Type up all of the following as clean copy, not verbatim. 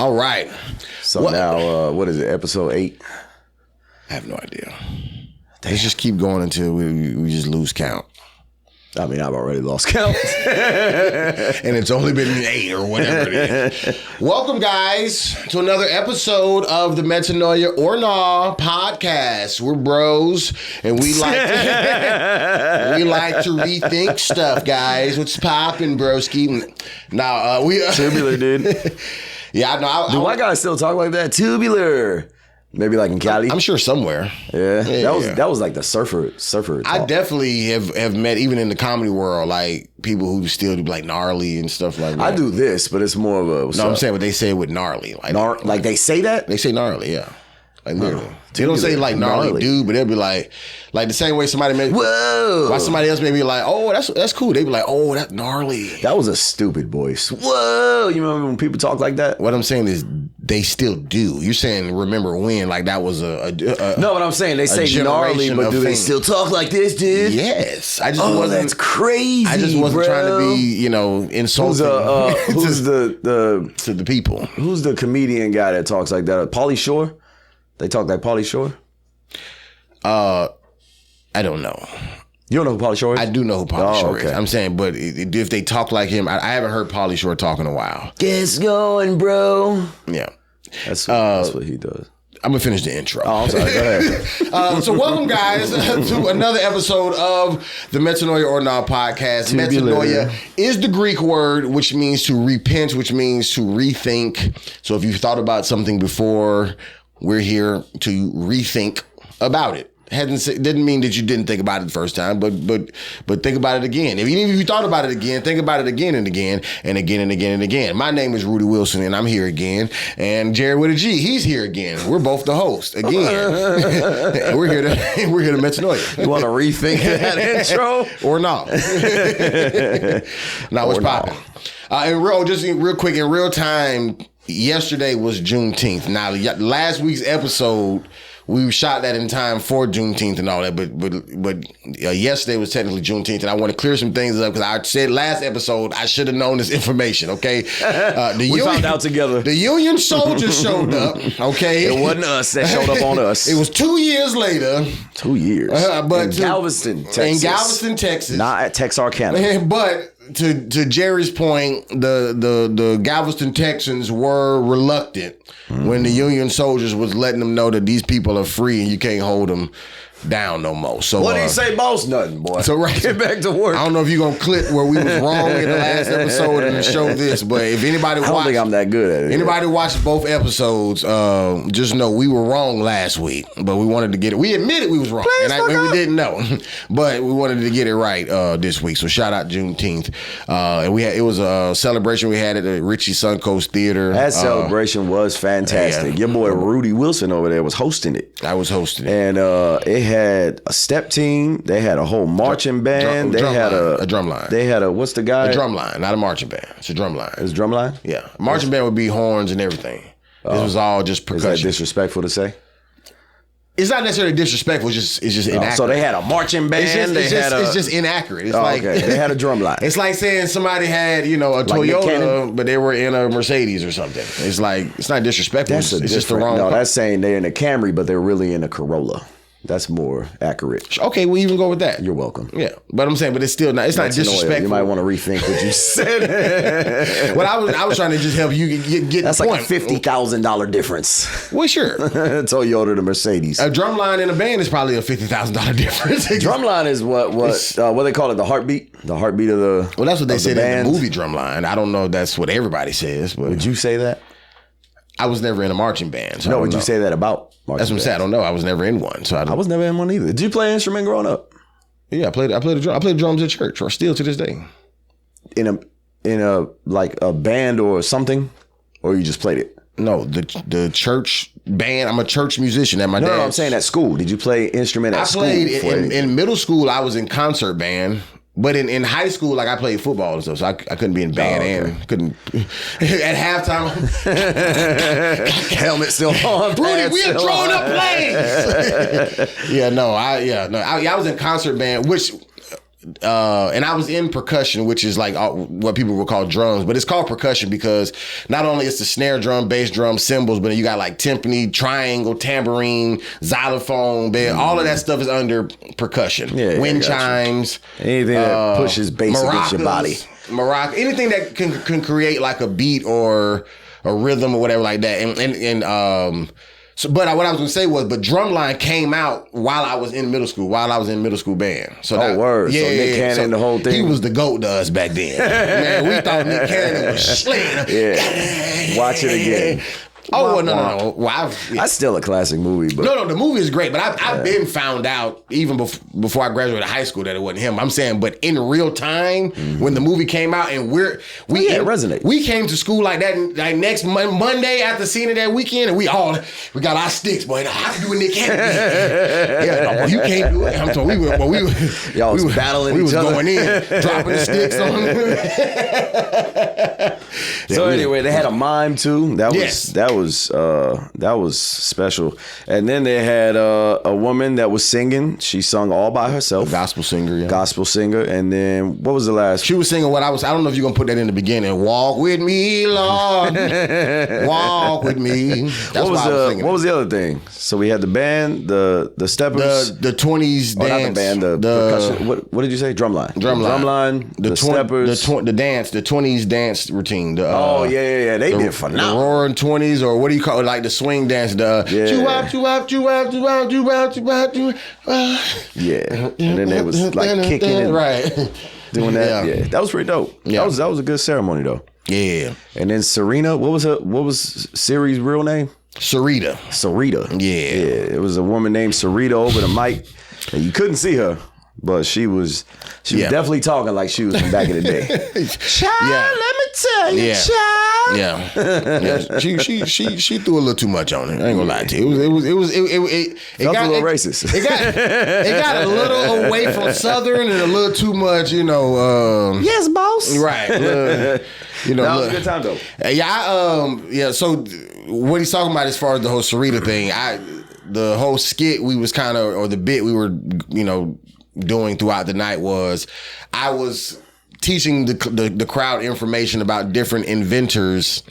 All right. So now, what is it? Episode 8? I have no idea. Let's just keep going until we just lose count. I mean, I've already lost count. And it's only been 8 or whatever it is. Welcome, guys, to another episode of the Metanoia or Nah podcast. We're bros, and we like to rethink stuff, guys. What's poppin', broski? Now, Tubular, dude. Yeah, I know. Do white guys still talk like that? Tubular. Maybe like in Cali. I'm sure somewhere. Yeah. That was like the surfer talk. I definitely have met, even in the comedy world, like people who still do like gnarly and stuff like that. I do this, but it's more of a. I'm saying what they say with gnarly. Like they say that? They say gnarly, yeah. Like literally. They don't say like gnarly dude, but they'll be like the same way somebody may. Whoa. Why somebody else may be like, oh, that's cool. They be like, oh, that's gnarly. That was a stupid voice. Whoa. You remember when people talk like that? What I'm saying is they still do. You're saying remember when? Like that was a no, what I'm saying, they say gnarly, but do they still talk like this, dude? Yes. I just wasn't. That's crazy. I just wasn't trying to be, insulting. Who's to the people? Who's the comedian guy that talks like that? Pauly Shore? They talk like Pauly Shore? I don't know. You don't know who Pauly Shore is? I do know who Pauly Shore is. Okay. I'm saying, but if they talk like him, I haven't heard Pauly Shore talk in a while. Get going, bro. Yeah. That's what he does. I'm going to finish the intro. Oh, I'm sorry. Go ahead. So welcome, guys, to another episode of the Metanoia or Nah podcast. Metanoia is the Greek word, which means to repent, which means to rethink. So if you've thought about something before, we're here to rethink about it. Didn't mean that you didn't think about it the first time, but think about it again. Even if you thought about it again, think about it again and again and again and again and again. My name is Rudy Wilson, and I'm here again. And Jared with a G, he's here again. We're both the host again. we're here to Metanoia. You want to rethink that intro or not? Now what's popping? Real quick, in real time. Yesterday was Juneteenth. Now last week's episode, we shot that in time for Juneteenth and all that, but yesterday was technically Juneteenth, and I want to clear some things up because I said last episode I should have known this information. Okay, we found out together. The Union soldiers showed up. Okay, it wasn't us that showed up on us. It was 2 years later. 2 years, but in Galveston, Texas. In Galveston, Texas, not at Texarkana, but. To Jerry's point, the Galveston Texans were reluctant when the Union soldiers was letting them know that these people are free and you can't hold them down no more. So what do you say, boss? Nothing, boy. So get back to work. I don't know if you're gonna clip where we was wrong in the last episode and show this, but if anybody I don't think I'm that good at it. Anybody watched both episodes, just know we were wrong last week, but we wanted to get it. We admitted we was wrong, and we didn't know, but we wanted to get it right this week. So shout out Juneteenth, and it was a celebration we had at the Richie Suncoast Theater. That celebration was fantastic. Your boy Rudy Wilson over there was hosting it. I was hosting it, and it had a step team. They had a whole marching band. They had a drum line. They had what's the guy? A drum line, not a marching band. It's a drum line. It's a drum line? Yeah. A marching band would be horns and everything. This was all just percussion. Is that disrespectful to say? It's not necessarily disrespectful. It's just inaccurate. So they had a marching band. It's just inaccurate. It's like okay. They had a drum line. It's like saying somebody had a Toyota, but they were in a Mercedes or something. It's like it's not disrespectful. It's just the wrong. No, that's saying they're in a Camry, but they're really in a Corolla. That's more accurate. Okay, we'll even go with that. You're welcome. Yeah, but I'm saying, but it's still not. It's not disrespectful. You might want to rethink what you said. Well, I was trying to just help you get. That's the like point. a $50,000 difference. Well, sure. Toyota to Mercedes. A drum line in a band is probably a $50,000 difference. Drum line is what they call it, the heartbeat. The heartbeat of the. Well, that's what they said band. in the movie Drum Line. I don't know if that's what everybody says, but would you say that? I was never in a marching band. So would you say that about marching That's what I'm saying. I don't know. I was never in one. So I was never in one either. Did you play an instrument growing up? Yeah, I played the drum. I played drums at church, or still to this day. In a like a band or something, or you just played it? No, the church band. I'm a church musician at my dad's. No, I'm saying at school. Did you play instrument at school? I played in middle school. I was in concert band. But in high school, like I played football and stuff, so I couldn't be in band and couldn't. At halftime, helmet still on. Rudy, we are throwing up plays. I was in concert band, which and I was in percussion, which is like what people would call drums, but it's called percussion because not only it's the snare drum, bass drum, cymbals, but you got like timpani, triangle, tambourine, xylophone, all of that stuff is under percussion. Wind chimes. Anything that pushes bass against your body. Maraca, anything that can create like a beat or a rhythm or whatever like that. But what I was going to say was, but Drumline came out while I was in middle school band. So word. Yeah, so Nick Cannon, the whole thing. He was the GOAT to us back then. Man, we thought Nick Cannon was slaying. Yeah. Watch it again. Oh, well, no. Well, that's still a classic movie. But No, the movie is great, but I've been found out even before I graduated high school that it wasn't him. I'm saying, but in real time, when the movie came out and it resonated. We came to school like that, like next Monday after seeing it that weekend, and we got our sticks, boy. No, I can do a Nick Cannon. Boy, you can't do it. I'm talking, y'all was battling each other. We was going in, dropping the sticks on them. So anyway, they had a mime too. That was special. And then they had a woman that was singing. She sung all by herself. Gospel singer, yeah. Gospel singer. And then what was the last? She was singing I don't know if you're gonna put that in the beginning. Walk with me, Lord. Walk with me. That's what was the other thing? So we had the band, the steppers, the 20s dance. Not the band, the percussion. What did you say? Drumline. The steppers, the dance, the 20s dance routine. They did phenomenal. The roaring 20s, or what do you call it? Like the swing dance. Yeah. And then they was like kicking and right, doing that. Yeah, that was pretty dope. Yeah. That was a good ceremony though. Yeah. And then Serena, what was Siri's real name? Sarita. Yeah. It was a woman named Sarita over the mic, and you couldn't see her. But she was definitely talking like she was from back in the day. Child, let me tell you, child. Yeah. She threw a little too much on it. I ain't gonna lie to you. It got a little racist. It got a little away from Southern and a little too much, yes, boss. Right. That was a good time though. So what he's talking about as far as the whole Sarita thing, the whole skit we was kind of, or the bit we were, doing throughout the night was I was teaching the crowd information about different inventors.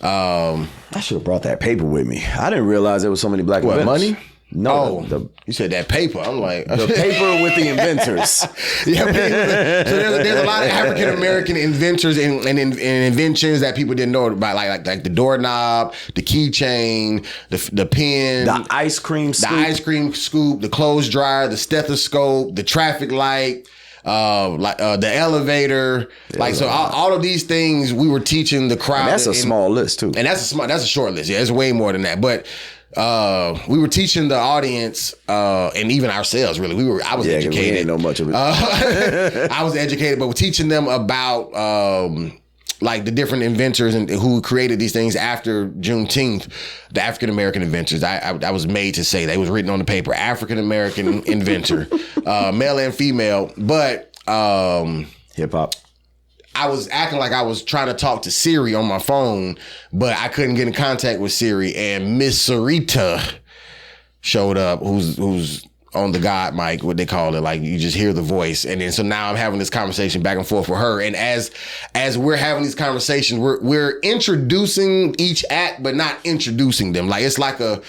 I should have brought that paper with me. I didn't realize there was so many black inventors. Money? No, you said that paper. I'm like the paper with the inventors. So there's a lot of African American inventors and inventions that people didn't know about, like the doorknob, the keychain, the pen, the ice cream scoop, the clothes dryer, the stethoscope, the traffic light. The elevator, all of these things we were teaching the crowd. And that's a small list too, and that's a short list. Yeah, it's way more than that, but. We were teaching the audience and even ourselves. Really, I was educated. We didn't know much of it. I was educated, but we're teaching them about like the different inventors and who created these things after Juneteenth. The African American inventors. I was made to say that. It was written on the paper. African American inventor, male and female, but hip hop. I was acting like I was trying to talk to Siri on my phone, but I couldn't get in contact with Siri. And Miss Sarita showed up, who's on the God mic, what they call it, like you just hear the voice. And then so now I'm having this conversation back and forth with her. And as we're having these conversations, we're introducing each act, but not introducing them. Like it's like a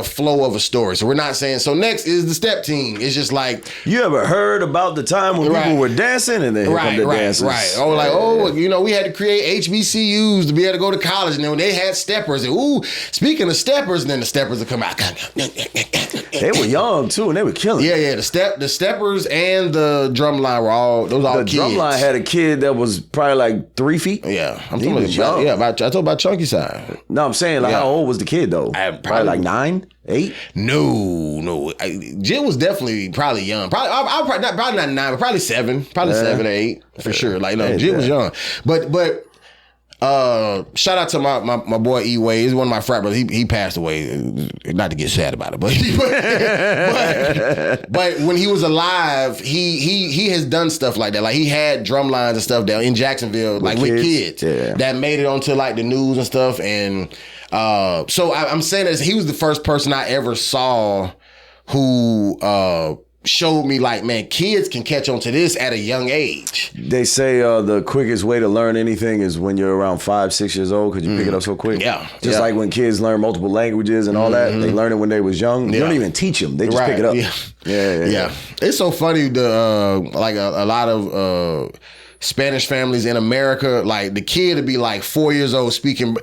flow of a story. So we're not saying, so next is the step team. It's just like, you ever heard about the time when people were dancing and then here come the dancers? Right. We had to create HBCUs to be able to go to college, and then when they had steppers, and speaking of steppers, and then the steppers would come out. They were young too, and they were killing. Yeah. The steppers and the drumline were all kids. The drumline had a kid that was probably like 3 feet. Yeah, I'm talking about young. Yeah, I told about Chunky Side. No, I'm saying how old was the kid though? Probably like 9, 8. No. Jill was definitely probably young. Probably not 9, but probably 7. Probably 7 or 8 for sure. Like Jill was young, but. Shout out to my boy E-Way. He's one of my frat brothers. He passed away. Not to get sad about it, but when he was alive, he has done stuff like that. Like he had drum lines and stuff down in Jacksonville, with kids that made it onto like the news and stuff. And so I'm saying that he was the first person I ever saw who showed me like, man, kids can catch on to this at a young age. They say the quickest way to learn anything is when you're around 5-6 years old because you pick it up so quick. Yeah. Just like when kids learn multiple languages and all that, they learn it when they was young. You don't even teach them. They just pick it up. Yeah. It's so funny, like a lot of Spanish families in America, like the kid would be like 4 years old speaking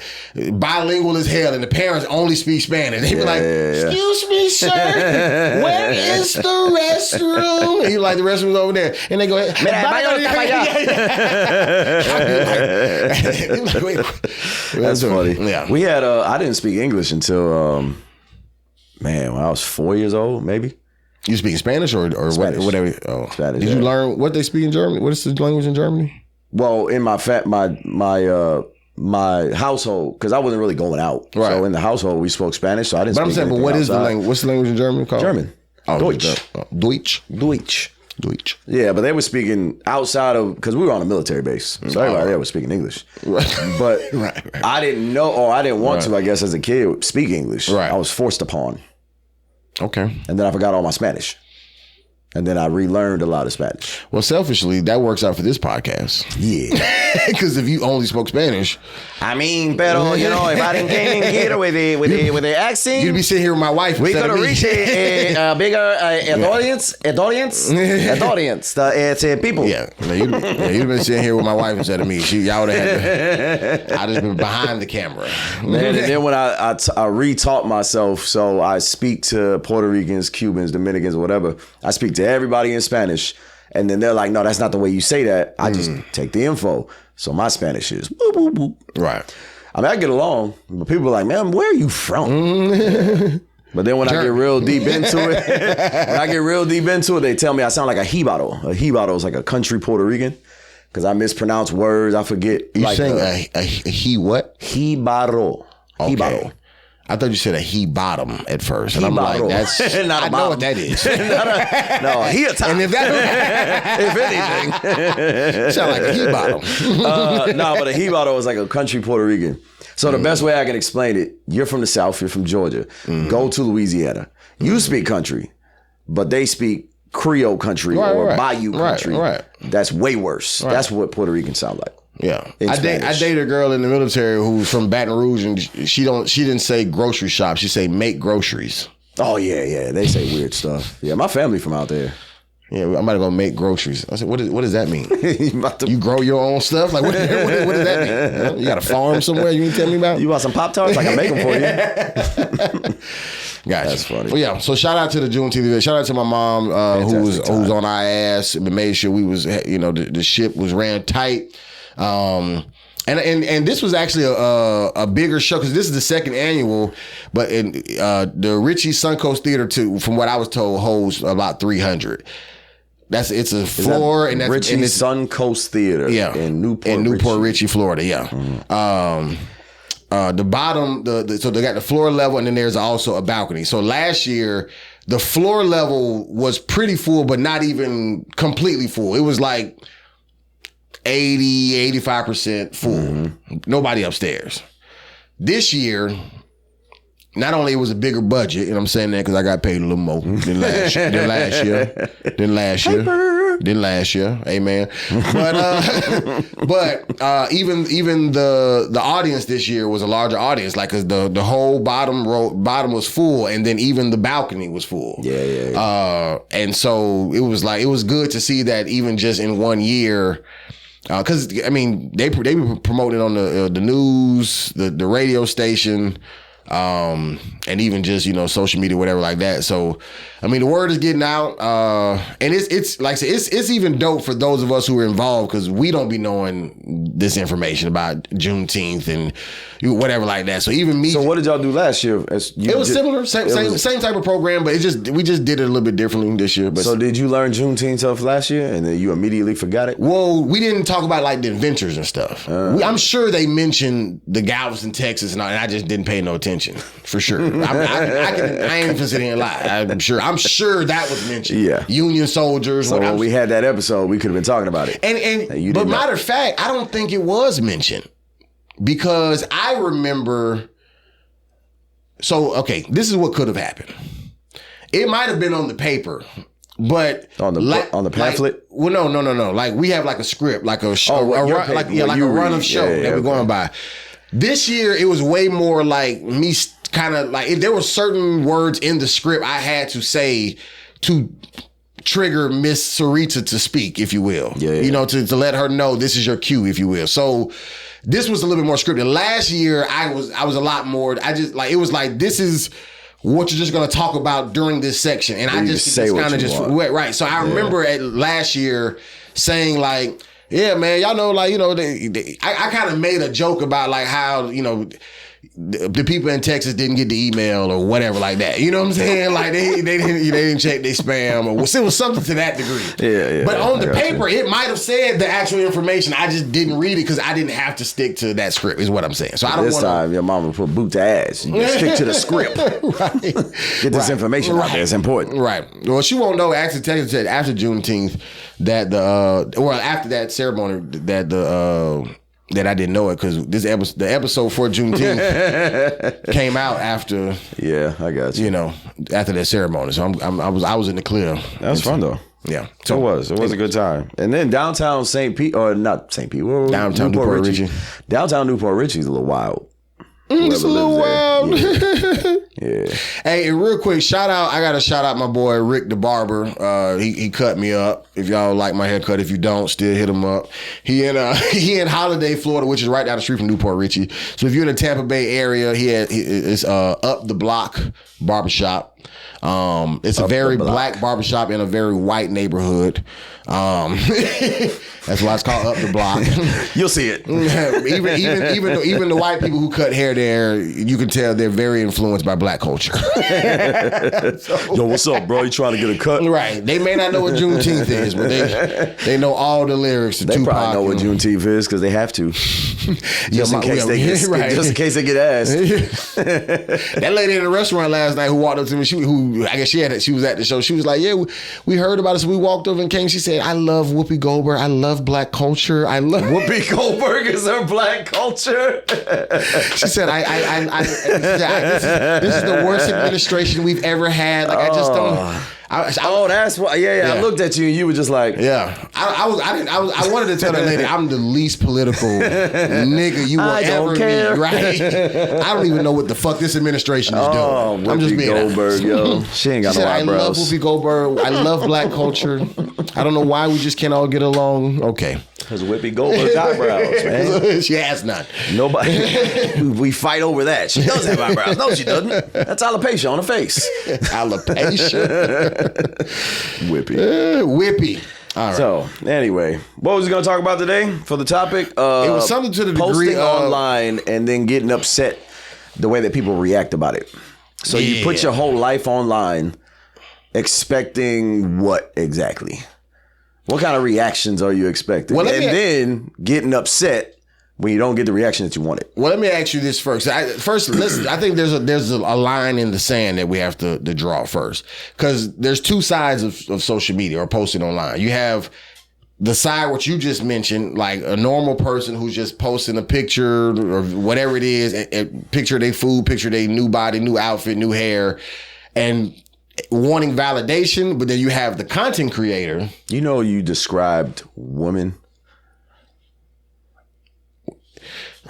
bilingual as hell, and the parents only speak Spanish. They'd be like, excuse me, sir, where is the restroom? And you like, the restroom's over there. And they go, that's funny. Yeah. We had, I didn't speak English until, when I was 4 years old, maybe. You speak Spanish or Spanish. whatever? Oh. Spanish. Did you learn what they speak in Germany? What is the language in Germany? Well, in my household, because I wasn't really going out. Right. So in the household, we spoke Spanish. So I didn't. But I'm saying, but what is the language? What's the language in German called? German. Oh, Deutsch. Deutsch. Yeah, but they were speaking outside of, because we were on a military base, so everybody there was speaking English. Right. But I didn't know, or I didn't want to, I guess, as a kid, speak English. Right. I was forced upon. Okay. And then I forgot all my Spanish. And then I relearned a lot of Spanish. Well, selfishly, that works out for this podcast. Yeah. Because if you only spoke Spanish. I mean, pero, if I didn't came in here with the accent. You'd be sitting here with my wife. We could have reached a bigger audience. The people. Yeah. You'd have been sitting here with my wife instead of me. Y'all would have had to, I'd just been behind the camera. Man, and then when I retaught myself, so I speak to Puerto Ricans, Cubans, Dominicans, whatever. I speak to everybody in Spanish, and then they're like, no, that's not the way you say that. I just take the info. So my Spanish is boop, boop, boop. Right. I mean, I get along, but people are like, man, where are you from? But then when I get real deep into it, they tell me I sound like a jibaro. A jibaro is like a country Puerto Rican, because I mispronounce words. I forget. You like saying a he what? Jibaro. Okay. Jibaro. I thought you said a he bottom at first, and I'm like, that's not. I know what that is. No, he a top. And if anything, sound like a he bottom. No, but a he bottom is like a country Puerto Rican. So the best way I can explain it: you're from the South, you're from Georgia. Go to Louisiana. You speak country, but they speak Creole country or Bayou country. Right. That's way worse. Right. That's what Puerto Ricans sound like. Yeah, I dated a girl in the military who's from Baton Rouge, and she didn't say grocery shop. She say make groceries. Oh yeah, they say weird stuff. Yeah, my family from out there. Yeah, I'm about to go make groceries. I said, what does that mean? You grow your own stuff? Like what does that mean? You got a farm somewhere you can tell me about? You want some Pop-Tarts? I can make them for you. Gotcha. That's funny. Well, yeah. So shout out to the Juneteenth event. Shout out to my mom who was on our ass and made sure we was, the ship was ran tight. And this was actually a bigger show because this is the second annual, but in the Ritchie Suncoast Theater, from what I was told, holds about 300. It's a floor, and that's Ritchie Suncoast Theater, in Newport Ritchie, Florida. Yeah. Mm-hmm. The bottom, so they got the floor level, and then there's also a balcony. So last year, the floor level was pretty full, but not even completely full. It was like 85% full. Mm-hmm. Nobody upstairs. This year, not only it was a bigger budget, and I'm saying that because I got paid a little more than last year. Amen. But even the audience this year was a larger audience, like cause the whole bottom was full, and then even the balcony was full. Yeah. And so it was good to see that even just in 1 year. Because I mean, they were promoting it on the news, the radio station, and even just social media, whatever like that. So I mean, the word is getting out, and it's like I said, it's even dope for those of us who are involved because we don't be knowing this information about Juneteenth and whatever like that. So even me. So what did y'all do last year? It was similar, same type of program, but we just did it a little bit differently this year. But so did you learn Juneteenth stuff last year and then you immediately forgot it? Well, we didn't talk about like the inventors and stuff. I'm sure they mentioned the Galveston, Texas, and I just didn't pay no attention for sure. I ain't even sitting here and lie. I'm sure that was mentioned. Yeah, Union soldiers. So when we had that episode, we could have been talking about it. But matter of fact, I don't think it was mentioned because I remember. So okay, this is what could have happened. It might have been on the paper, But on the pamphlet. Like, well, no. Like we have like a script, like a show, a run of show that we're going by. This year it was way more like me kind of like if there were certain words in the script I had to say to trigger Miss Sarita to speak, if you will. You know, to let her know this is your cue, if you will. So this was a little bit more scripted. Last year I was a lot more. I just like it was like this is what you're just going to talk about during this section, and I just kind of just right. So I remember last year saying like, yeah, man, y'all know, like, you know, I kind of made a joke about like how, you know, the people in Texas didn't get the email or whatever like that. You know what I'm saying? Like they didn't check their spam or it was something to that degree. Yeah. But on the paper, it might have said the actual information. I just didn't read it because I didn't have to stick to that script. Is what I'm saying. So I don't want this time your mama put boot to ass. You stick to the script. Right. Get this information out there. It's important. Right. Well, she won't know. Actually, Texas said after Juneteenth that after that ceremony that I didn't know it because the episode for Juneteenth came out after. Yeah, I got you. You know, after that ceremony, so I was in the clear. That was fun though. Yeah, so it was a good time. And then downtown St. Pete, or not St. Pete, downtown Newport Richey. Downtown Newport Richey is a little wild. It's a little wild. Yeah. Hey, and real quick, I got to shout out my boy Rick the barber. He cut me up. If y'all like my haircut, if you don't, still hit him up. He in Holiday, Florida, which is right down the street from Newport Richey. So if you're in the Tampa Bay area, it's Up the Block Barbershop. It's a very black barbershop in a very white neighborhood. That's why it's called Up the Block. You'll see it. even the white people who cut hair there, you can tell they're very influenced by black culture. Yo, what's up, bro? You trying to get a cut? Right. They may not know what Juneteenth is, but they know all the lyrics to Tupac. They probably know what Juneteenth is because they have to. Just in case they get asked. That lady in the restaurant last night who walked up to me, I guess she was at the show. She was like, yeah, we heard about it. So we walked over and came. She said, I love Whoopi Goldberg. I love black culture. I love Whoopi Goldberg is her black culture. She said, this is the worst administration we've ever had. Like, I just don't. That's why. Yeah. I looked at you and you were just like, yeah. I wanted to tell that lady I'm the least political nigga you will ever meet. Right? I don't even know what the fuck this administration is doing. I'm just being Goldberg, yo. She ain't got no eyebrows. I love Whoopi Goldberg. I love black culture. I don't know why we just can't all get along. Okay. Because Whoopi Goldberg's eyebrows, man. She has none. Nobody. We fight over that. She does have eyebrows. No, she doesn't. That's alopecia on her face. Alopecia. Whippy. Whippy. All right. So, anyway, what was we going to talk about today for the topic? It was something to the degree posting online and then getting upset the way that people react about it. So you put your whole life online expecting what exactly? What kind of reactions are you expecting? Well, then getting upset when you don't get the reaction that you wanted. Well, let me ask you this first. I think there's a line in the sand that we have to draw first, because there's two sides of social media or posting online. You have the side what you just mentioned, like a normal person who's just posting a picture or whatever it is, and picture their food, picture their new body, new outfit, new hair, and wanting validation. But then you have the content creator. You know, you described women.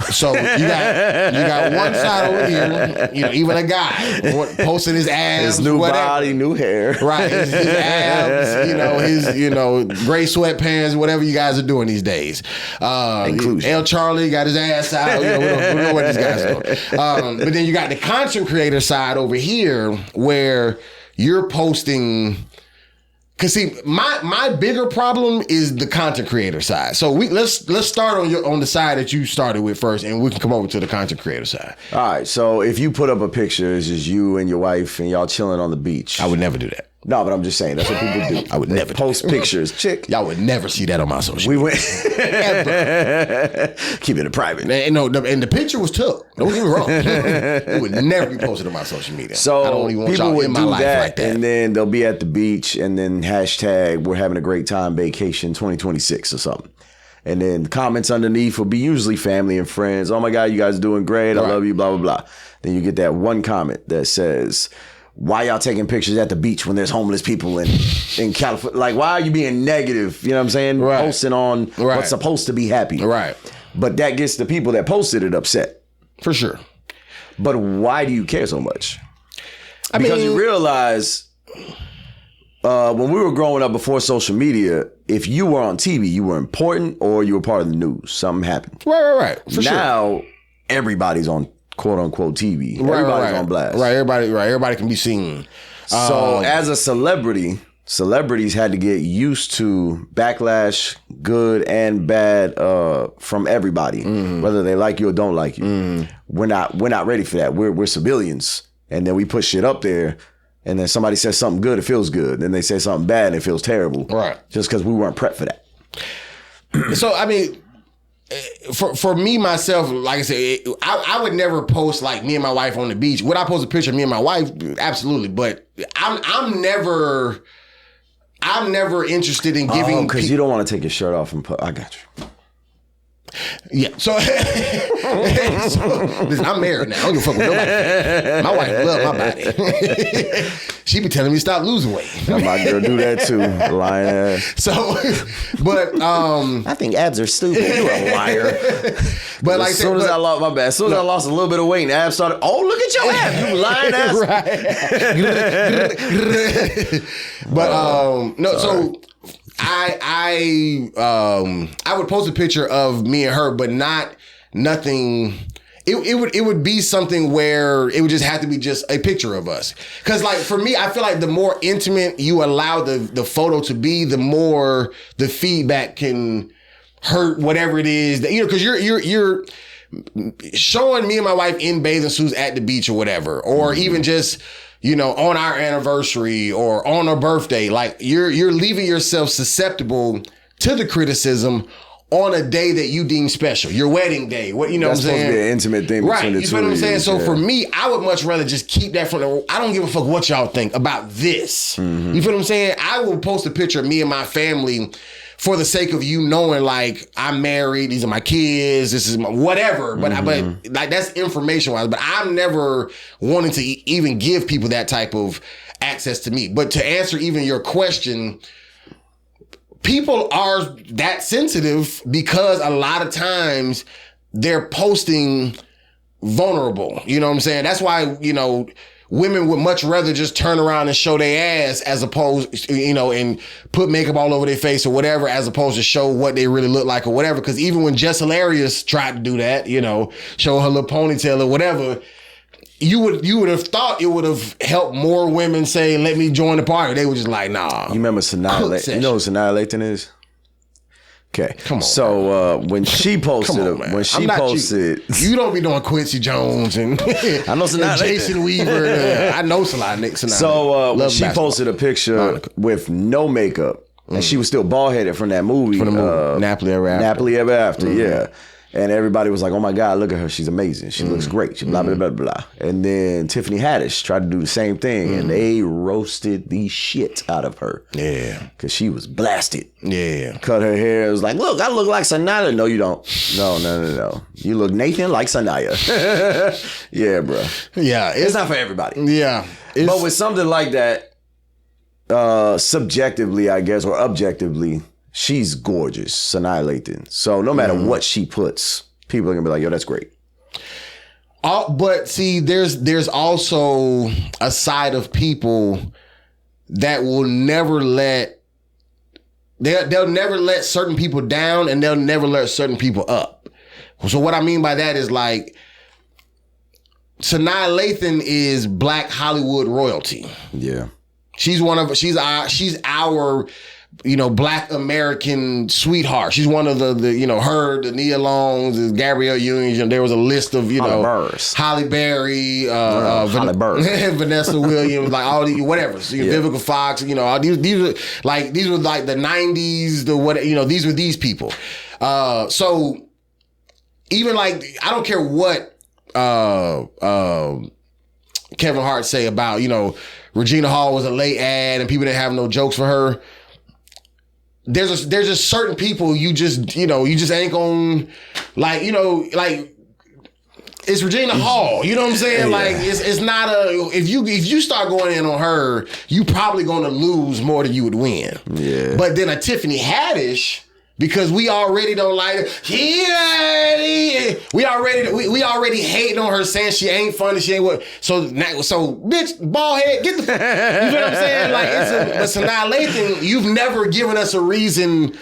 So you got one side over here, you know, even a guy posting his abs, his new body, new hair, right? His abs, his gray sweatpants, whatever you guys are doing these days. El Charlie got his ass out. We don't know what these guys are doing. But then you got the content creator side over here where you're posting. Cause see, my bigger problem is the content creator side. So let's start on the side that you started with first, and we can come over to the content creator side. All right. So if you put up a picture, it's just you and your wife and y'all chilling on the beach. I would never do that. No, but I'm just saying that's what people do. I would never post pictures. Chick, y'all would never see that on my social media. We went keep it private. And the picture was took. Don't get me wrong. It would never be posted on my social media. So I don't even want y'all in my life like that. And then they'll be at the beach, and then hashtag we're having a great time vacation 2026 or something. And then comments underneath will be usually family and friends. Oh my God, you guys are doing great. I love you. Blah blah blah. Then you get that one comment that says, why y'all taking pictures at the beach when there's homeless people in California? Like, why are you being negative? You know what I'm saying? Right. Posting on what's supposed to be happy. Right. But that gets the people that posted it upset. For sure. But why do you care so much? Because you realize when we were growing up before social media, if you were on TV, you were important or you were part of the news. Something happened. Right. For now, everybody's on quote unquote TV. Everybody's on blast. Everybody can be seen. So as a celebrity, celebrities had to get used to backlash, good and bad, from everybody, whether they like you or don't like you. We're not ready for that. We're civilians, and then we put shit up there, and then somebody says something good, it feels good. Then they say something bad, and it feels terrible. Right. Just because we weren't prepped for that. So I mean, for me myself, like I said, I would never post like me and my wife on the beach. Would I post a picture of me and my wife? Absolutely, but I'm never interested in giving. Because you don't want to take your shirt off and put. I got you. Yeah. So, listen, I'm married now. I don't give a fuck with nobody. My wife loves my body. She be telling me to stop losing weight. My girl do that too. Lying ass. So, but I think abs are stupid. You a liar. But like as soon as I lost my bad, as soon as I lost a little bit of weight and abs started, oh look at your abs, you lying ass. Right. But no, so I would post a picture of me and her, but nothing. It would be something where it would just have to be just a picture of us. Cause like for me, I feel like the more intimate you allow the photo to be, the more the feedback can hurt whatever it is that, cause you're showing me and my wife in bathing suits at the beach or whatever, or even just, on our anniversary or on our birthday, like you're leaving yourself susceptible to the criticism on a day that you deem special, your wedding day. What That's what I'm saying? Supposed to be an intimate thing between the two. You know what I'm saying? So yeah. for me, I would much rather just keep that from I don't give a fuck what y'all think about this. Mm-hmm. You feel what I'm saying? I will post a picture of me and my family for the sake of you knowing, like, I'm married, these are my kids, this is my whatever. But but like that's information wise. But I'm never wanting to even give people that type of access to me. But to answer even your question, people are that sensitive because a lot of times they're posting vulnerable. You know what I'm saying? That's why, women would much rather just turn around and show their ass as opposed, and put makeup all over their face or whatever, as opposed to show what they really look like or whatever. Because even when Jess Hilarious tried to do that, show her little ponytail or whatever, you would have thought it would have helped more women say, let me join the party. They were just like, nah. You remember Sanaa Lathan? You know who Sanaa Lathan is? Okay. Come on. So when she posted you don't be doing Quincy Jones and I know Sanaa Jason Weaver. I know Sanaa. So when she posted a picture with no makeup, and she was still bald headed from that movie. From the movie Napoli Ever After. Napoli Ever After, yeah. And everybody was like, oh my God, look at her. She's amazing. She looks great. She blah, blah, blah, blah. And then Tiffany Haddish tried to do the same thing. And they roasted the shit out of her. Yeah. Because she was blasted. Yeah. Cut her hair. It was like, look, I look like Sanaya. No, you don't. No. You look Nathan like Sanaya. Yeah, bro. Yeah. It's not for everybody. Yeah. But with something like that, subjectively, I guess, or objectively, she's gorgeous, Sanaa Lathan. So no matter what she puts, people are gonna be like, yo, that's great. But see, there's also a side of people that will never they'll never let certain people down, and they'll never let certain people up. So what I mean by that is, like, Sanaa Lathan is Black Hollywood royalty. Yeah. She's our Black American sweetheart. She's one of the her, the Nia Longs, the Gabrielle Union. There was a list of, Holly Berry, Vanessa Williams, like all these, whatever. So, Vivica Fox, all these were like the 90s, these were these people. So even like, I don't care what Kevin Hart say about, Regina Hall was a late ad and people didn't have no jokes for her. There's just certain people you just ain't gonna, like, it's Regina Hall. You know what I'm saying? Yeah. Like it's not a if you start going in on her, you probably gonna lose more than you would win. Yeah. But then a Tiffany Haddish, because we already don't like her. We already hating on her, saying she ain't funny, she ain't what. So bitch, bald head, get the. You know what I'm saying? Like but Sanaa Lathan, you've never given us a reason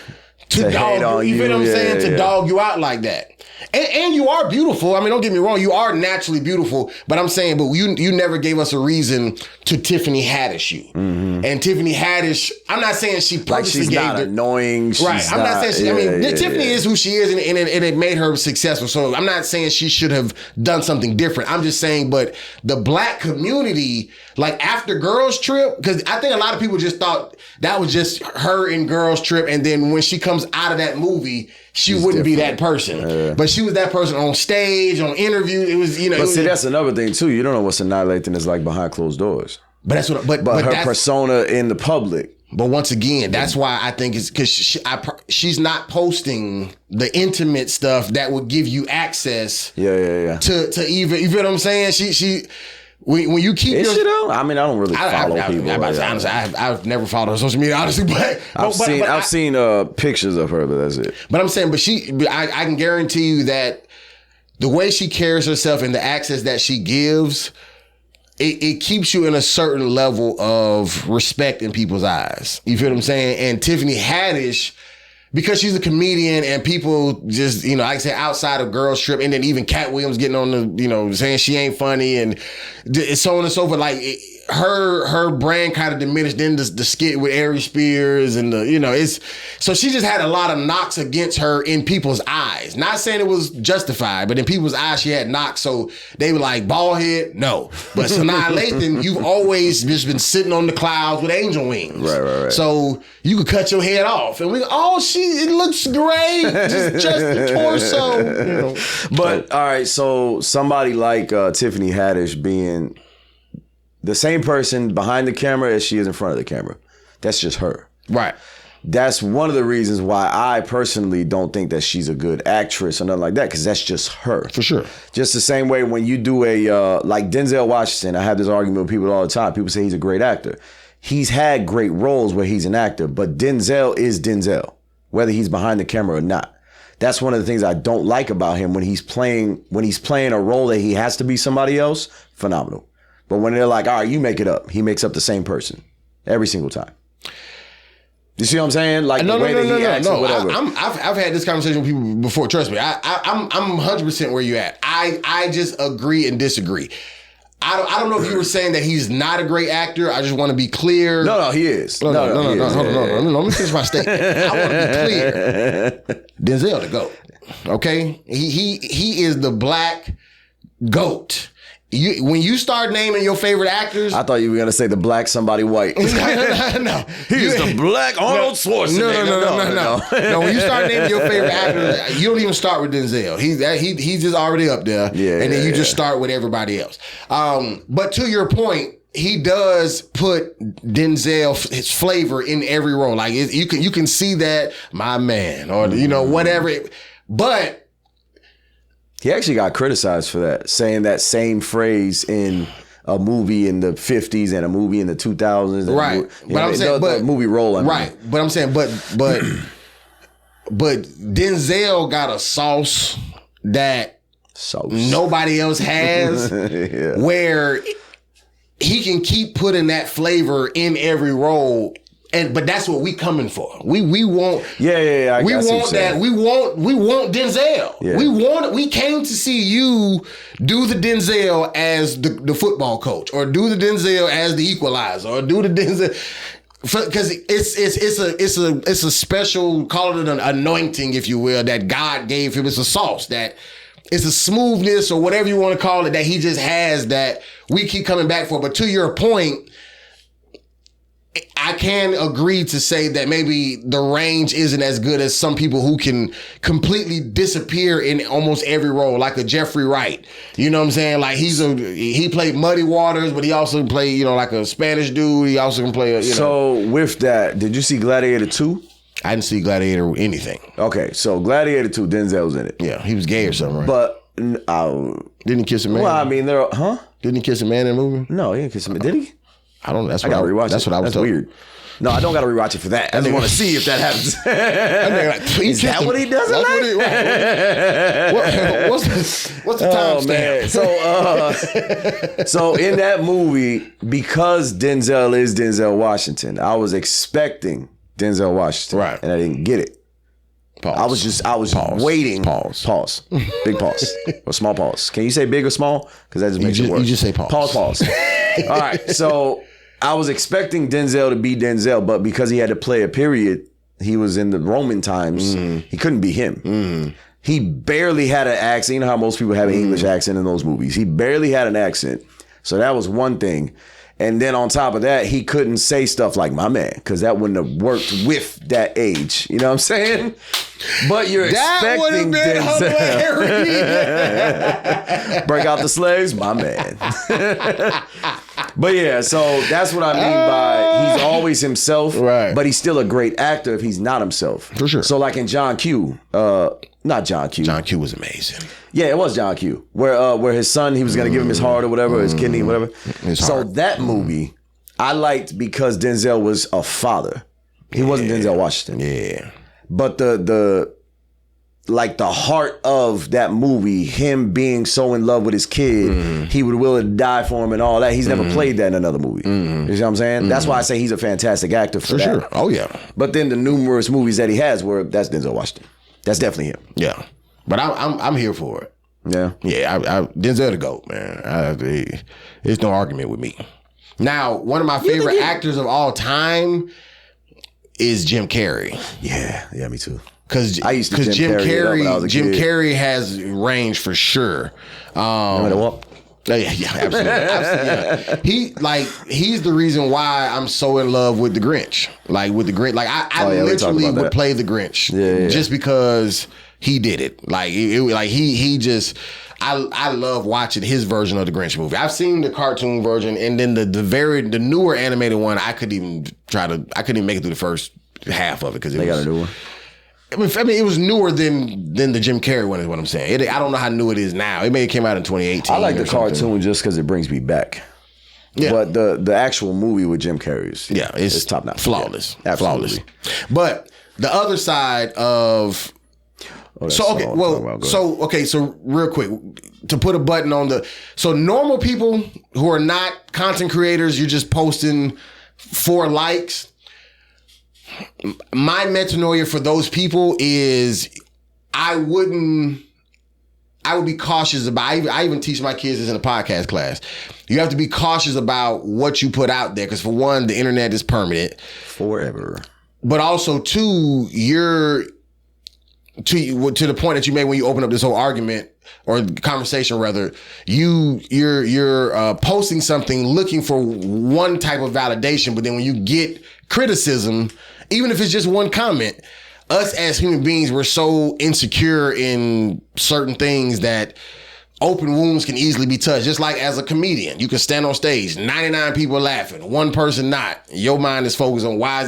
to dog you. You know what I'm saying? To dog you out like that. And you are beautiful. I mean, don't get me wrong. You are naturally beautiful. But I'm saying, you never gave us a reason to Tiffany Haddish you. Mm-hmm. And Tiffany Haddish, I'm not saying she purposely she's not annoying. Right. I'm not saying she. I mean, Tiffany is who she is, and it made her successful. So I'm not saying she should have done something different. I'm just saying, but the black community, like after Girls Trip, because I think a lot of people just thought that was just her in Girls Trip, and then when she comes out of that movie, she's wouldn't be that person. But she was that person on stage, on interview. It was, you know. But see, that's another thing too. You don't know what Sanaa Lathan is like behind closed doors. But that's what. But her persona in the public. But once again, that's why I think it's because she's not posting the intimate stuff that would give you access. To even, you feel what I'm saying? When you keep is she though? I mean, I don't really follow people. Honestly, I've never followed her on social media, honestly, but I've seen pictures of her, but that's it. But I'm saying, I can guarantee you that the way she carries herself and the access that she gives, it keeps you in a certain level of respect in people's eyes. You feel what I'm saying? And Tiffany Haddish, because she's a comedian and people just, like I said, outside of Girls Trip, and then even Cat Williams getting on the, saying she ain't funny and so on and so forth. Like her brand kind of diminished in the skit with Ari Spears and so she just had a lot of knocks against her in people's eyes. Not saying it was justified, but in people's eyes she had knocks. So they were like, bald head, no. But Sanaa Lathan, you've always just been sitting on the clouds with angel wings. Right. So you could cut your head off and it looks great. just the torso. But all right, so somebody like Tiffany Haddish being the same person behind the camera as she is in front of the camera. That's just her. Right. That's one of the reasons why I personally don't think that she's a good actress or nothing like that, because that's just her. For sure. Just the same way when you do like Denzel Washington, I have this argument with people all the time. People say he's a great actor. He's had great roles where he's an actor, but Denzel is Denzel, whether he's behind the camera or not. That's one of the things I don't like about him when he's playing a role that he has to be somebody else. Phenomenal. But when they're like, all right, you make it up, he makes up the same person every single time. You see what I'm saying? Like the way that he acts or whatever. I've had this conversation with people before. Trust me, I'm 100% where you at. I just agree and disagree. I don't know if you were saying that he's not a great actor. I just want to be clear. No, he is. No. Hold on. Let me finish my statement. I want to be clear. Denzel the GOAT. Okay, he is the black GOAT. When you start naming your favorite actors, I thought you were gonna say the black somebody white. No, he's the black Arnold Schwarzenegger. No. When you start naming your favorite actors, you don't even start with Denzel. He's just already up there, and then you just start with everybody else. But to your point, he does put Denzel his flavor in every role. Like you can see that, my man, or whatever. But he actually got criticized for that, saying that same phrase in a movie in the 50s and a movie in the 2000s. Right. But I'm saying, the movie role. Right. But I'm saying, but Denzel got a sauce that nobody else has, where he can keep putting that flavor in every role. But that's what we coming for. We want. I we want that. We want Denzel. Yeah. We came to see you do the Denzel as the football coach, or do the Denzel as the equalizer, or do the Denzel, because it's a special, call it an anointing, if you will, that God gave him. It's a sauce that. It's a smoothness or whatever you want to call it that he just has that we keep coming back for. But to your point, I can agree to say that maybe the range isn't as good as some people who can completely disappear in almost every role, like a Jeffrey Wright. You know what I'm saying? Like he played Muddy Waters, but he also played, like a Spanish dude. He also can play So with that, did you see Gladiator 2? I didn't see Gladiator or anything. Okay, so Gladiator 2, Denzel's in it. Yeah, he was gay or something, right? But Didn't he kiss a man? Well, I mean, Didn't he kiss a man in the movie? No, he didn't kiss a man. Did he? I don't know. I gotta rewatch it. That's what I was told. Weird. No, I don't gotta rewatch it for that. I just want to see if that happens. Is that what he does? What's the timestamp? So in that movie, because Denzel is Denzel Washington, I was expecting Denzel Washington, right, and I didn't get it. Pause. I was waiting. Pause. Big pause or small pause. Can you say big or small? Because that just makes it worse. You just say pause. Pause. All right. So I was expecting Denzel to be Denzel, but because he had to play a period, he was in the Roman times. He couldn't be him. He barely had an accent. You know how most people have an English accent in those movies. He barely had an accent. So that was one thing. And then on top of that, he couldn't say stuff like my man, because that wouldn't have worked with that age. You know what I'm saying? But you're expecting Denzel. Break out the slaves, my man. But yeah, so that's what I mean by he's always himself, right, but he's still a great actor if he's not himself. For sure. So like in John Q, not John Q. John Q was amazing. Yeah, it was John Q. Where his son, he was going to give him his heart or whatever, his kidney, whatever. So that movie, I liked because Denzel was a father. He wasn't Denzel Washington. Yeah. But the heart of that movie, him being so in love with his kid, he would willing to die for him and all that. He's never played that in another movie. You know what I'm saying? That's why I say he's a fantastic actor for that. Sure. Oh yeah. But then the numerous movies that he has that's Denzel Washington. That's definitely him. Yeah. But I'm here for it. Yeah. Yeah, Denzel the GOAT, man. There's no argument with me. Now, one of my favorite actors of all time is Jim Carrey. Yeah, me too. Because Jim Carrey has range for sure. Yeah, absolutely. He's the reason why I'm so in love with the Grinch. Like with the Grinch, like I literally would play the Grinch just because he did it. Like he just. I love watching his version of the Grinch movie. I've seen the cartoon version, and then the newer animated one. I couldn't even make it through the first half of it because they got a new one. I mean, it was newer than the Jim Carrey one is what I'm saying. I don't know how new it is now. It may have came out in 2018. I like the cartoon just because it brings me back. Yeah. But the actual movie with Jim Carrey is top notch. Flawless. Yeah, flawless. But the other side of... So real quick, to put a button on so normal people who are not content creators, you're just posting for likes. My metanoia for those people is I would be cautious about, I even teach my kids this in a podcast class. You have to be cautious about what you put out there because for one, the internet is permanent. Forever. But also two, to the point that you made when you open up this whole argument or conversation, rather, you're posting something looking for one type of validation, but then when you get criticism, even if it's just one comment, us as human beings, we're so insecure in certain things that open wounds can easily be touched. Just like as a comedian, you can stand on stage, 99 people laughing, one person not. Your mind is focused on why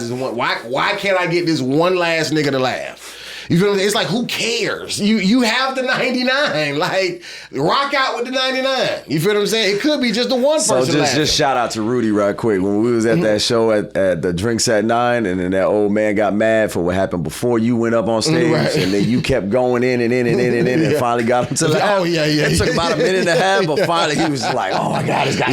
can't I get this one last nigga to laugh? You feel what I'm saying? It's like, who cares? You have the 99. Like, rock out with the 99. You feel what I'm saying? It could be just the one person. So just shout out to Rudy right quick. When we was at that show at the Drinks at 9, and then that old man got mad for what happened before you went up on stage, and then you kept going in and finally got him to laugh. Oh, yeah. It took about a minute and a half, but finally he was like, oh my God, this guy.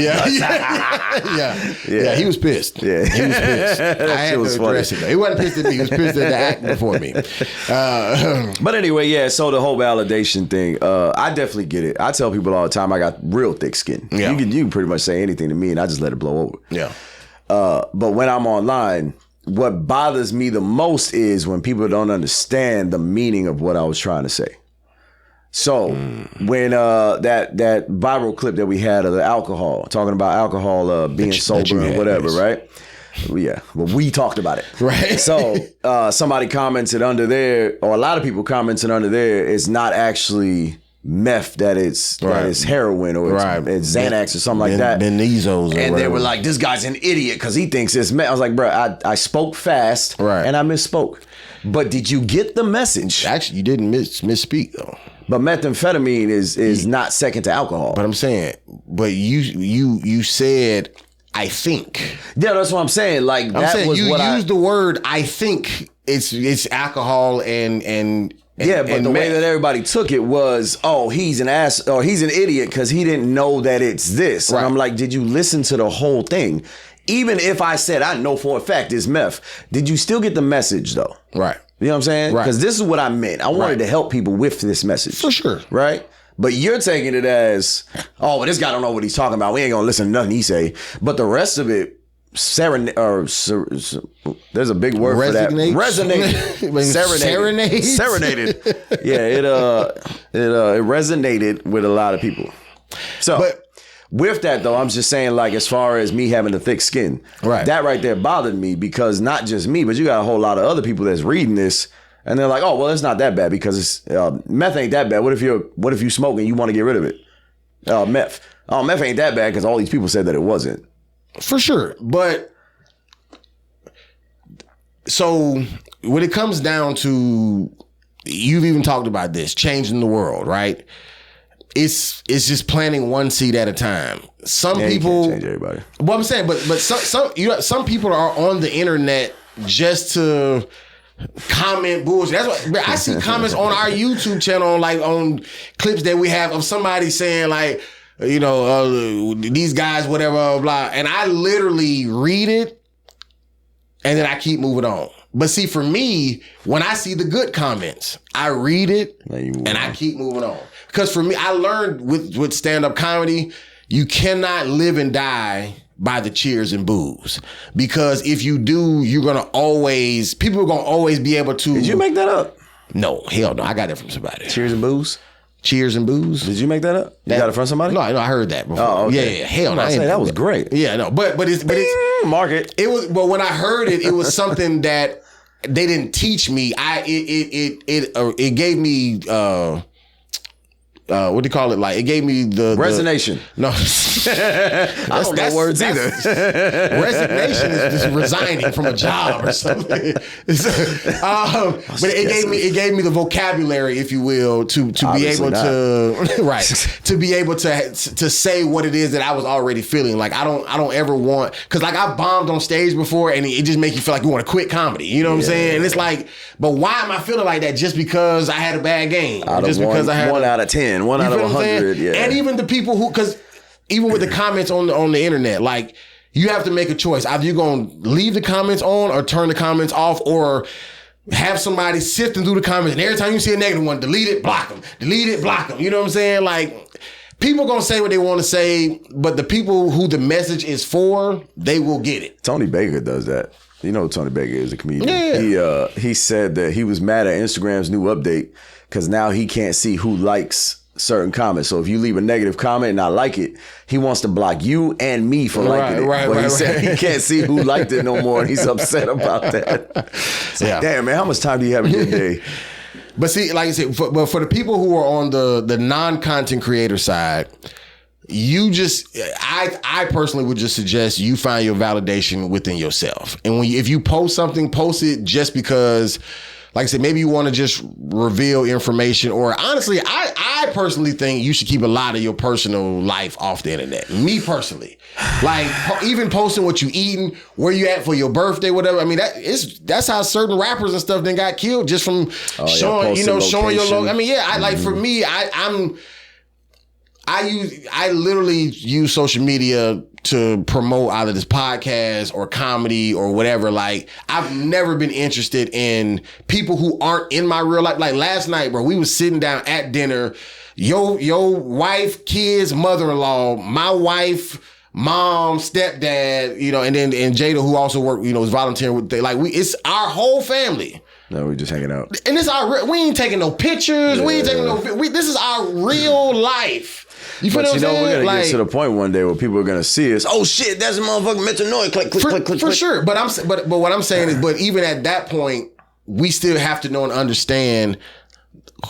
Yeah, he was pissed. Yeah. He was pissed. I had to address it. He wasn't pissed at me. He was pissed at the act before me. But anyway, so the whole validation thing, I definitely get it. I tell people all the time I got real thick skin. Yeah. You can pretty much say anything to me and I just let it blow over. Yeah. But when I'm online, what bothers me the most is when people don't understand the meaning of what I was trying to say. So when that viral clip that we had of the alcohol, talking about alcohol being sober and whatever, right? Yeah, well, we talked about it. Right. So somebody commented under there, or a lot of people commented under there, it's not actually meth, that it's heroin or it's Xanax or something like that. Benizos. And they were like, this guy's an idiot because he thinks it's meth. I was like, bro, I spoke fast and I misspoke. But did you get the message? Actually, you didn't misspeak though. But methamphetamine is not second to alcohol. But I'm saying, but you said, I think. Yeah, that's what I'm saying. Like, I'm that saying was you what used the word, I think it's alcohol and yeah, but the way that everybody took it was, oh, he's an ass, or he's an idiot because he didn't know that it's this. Right. And I'm like, did you listen to the whole thing? Even if I said, I know for a fact it's meth, did you still get the message though? Right. You know what I'm saying? Right. Because this is what I meant. I wanted to help people with this message. For sure. Right? But you're taking it as, oh, well, this guy don't know what he's talking about. We ain't gonna listen to nothing he say. But the rest of it, there's a big word for that. Resonated. Serenaded. Yeah, it resonated with a lot of people. So, but with that though, I'm just saying, like, as far as me having a thick skin, right? That right there bothered me because not just me, but you got a whole lot of other people that's reading this. And they're like, oh, well, it's not that bad because it's meth ain't that bad. What if you smoke and you want to get rid of it? Meth. Oh, meth ain't that bad because all these people said that it wasn't. For sure. But so when it comes down to, you've even talked about this, changing the world, right? It's just planting one seed at a time. Some people you can't change everybody. Well, I'm saying, but some people are on the internet just to comment bullshit. That's what I see comments on our YouTube channel, like on clips that we have of somebody saying like, you know, these guys, whatever, blah, blah. And I literally read it and then I keep moving on. But see, for me, when I see the good comments, I read it and I keep moving on. Because for me, I learned with stand-up comedy, you cannot live and die by the cheers and boos. Because if you do, people are gonna always be able to. Did you make that up? No, hell no. I got that from somebody. Cheers and boos? Cheers and boos. Did you make that up? You got it from somebody? No, I heard that before. Oh, okay. Yeah, hell no. That was great. Yeah, no, but it's market. It was, but when I heard it, it was something that they didn't teach me. It gave me what do you call it? Like, it gave me the resignation. No, I don't know words either. Resignation is just resigning from a job or something. But it gave me the vocabulary, if you will, to be able to to be able to say what it is that I was already feeling. Like I don't ever want, because like I've bombed on stage before and it just makes you feel like you want to quit comedy. You know what I'm saying? And it's like, but why am I feeling like that just because I had a bad game? Just because I had 1 out of 10. 1 out of 100, yeah. And even the people who, because even with the comments on the internet, like, you have to make a choice. Either you're going to leave the comments on or turn the comments off, or have somebody sifting through the comments and every time you see a negative one, delete it, block them. Delete it, block them. You know what I'm saying? Like, people going to say what they want to say, but the people who the message is for, they will get it. Tony Baker does that. You know Tony Baker is a comedian. Yeah. He said that he was mad at Instagram's new update because now he can't see who likes certain comments. So if you leave a negative comment and I like it, he wants to block you and me for liking it. But he said he can't see who liked it no more, and he's upset about that. So, damn, man, how much time do you have in your day? But see, like I said, for the people who are on the non-content creator side, I personally would just suggest you find your validation within yourself. And if you post something, post it just because, like I said, maybe you want to just reveal information, or honestly, I personally think you should keep a lot of your personal life off the internet. Me personally, like even posting what you eating, where you at for your birthday, whatever. I mean, that's how certain rappers and stuff then got killed, just from showing your logo. I mean, for me, I literally use social media to promote either this podcast or comedy or whatever. Like, I've never been interested in people who aren't in my real life. Like last night, bro, we was sitting down at dinner, your wife, kids, mother-in-law, my wife, mom, stepdad, and Jada, who also worked, was volunteering with, it's our whole family. No, we're just hanging out. And we ain't taking no pictures. Yeah. We ain't taking this is our real life. You feel what I'm saying? We're gonna get to the point one day where people are gonna see us. Oh shit, that's a motherfucking Metanoia. Click. For sure. But what I'm saying is, but even at that point, we still have to know and understand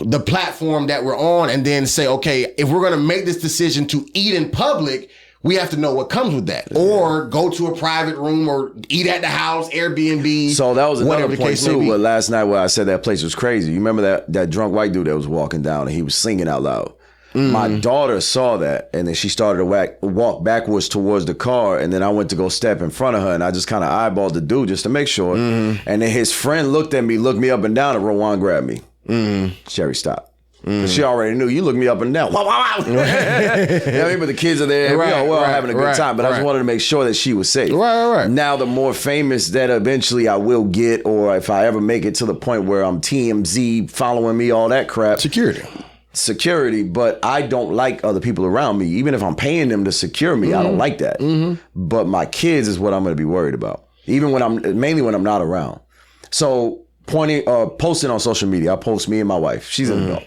the platform that we're on, and then say, okay, if we're gonna make this decision to eat in public, we have to know what comes with that, or go to a private room, or eat at the house, Airbnb. So that was another point too. But last night when I said that place was crazy, you remember that drunk white dude that was walking down and he was singing out loud. My daughter saw that, and then she started to walk backwards towards the car, and then I went to go step in front of her, and I just kind of eyeballed the dude just to make sure. And then his friend looked me up and down, and Rowan grabbed me. Sherry, stop. She already knew. You look me up and down. Wow, wow, wow. You know what I mean? But the kids are there. We're all having a good time. But I just wanted to make sure that she was safe. Right. Now, the more famous that eventually I will get, or if I ever make it to the point where I'm TMZ following me, all that crap. Security, but I don't like other people around me. Even if I'm paying them to secure me, I don't like that. But my kids is what I'm going to be worried about. Even mainly when I'm not around. So posting on social media, I post me and my wife. She's an adult.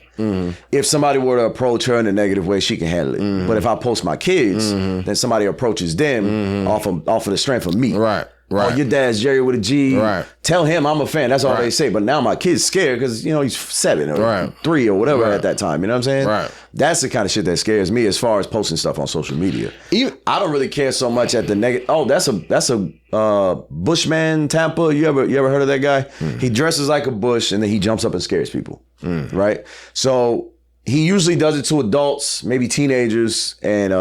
If somebody were to approach her in a negative way, she can handle it. But if I post my kids, then somebody approaches them off of the strength of me. Right. Oh, your dad's Jerry with a G. Right. Tell him I'm a fan. That's all they say. But now my kid's scared because, he's 7 or 3 or whatever at that time. You know what I'm saying? Right. That's the kind of shit that scares me as far as posting stuff on social media. I don't really care so much at the negative. Oh, that's a Bushman Tampa. You ever heard of that guy? He dresses like a bush and then he jumps up and scares people. Right? So he usually does it to adults, maybe teenagers, and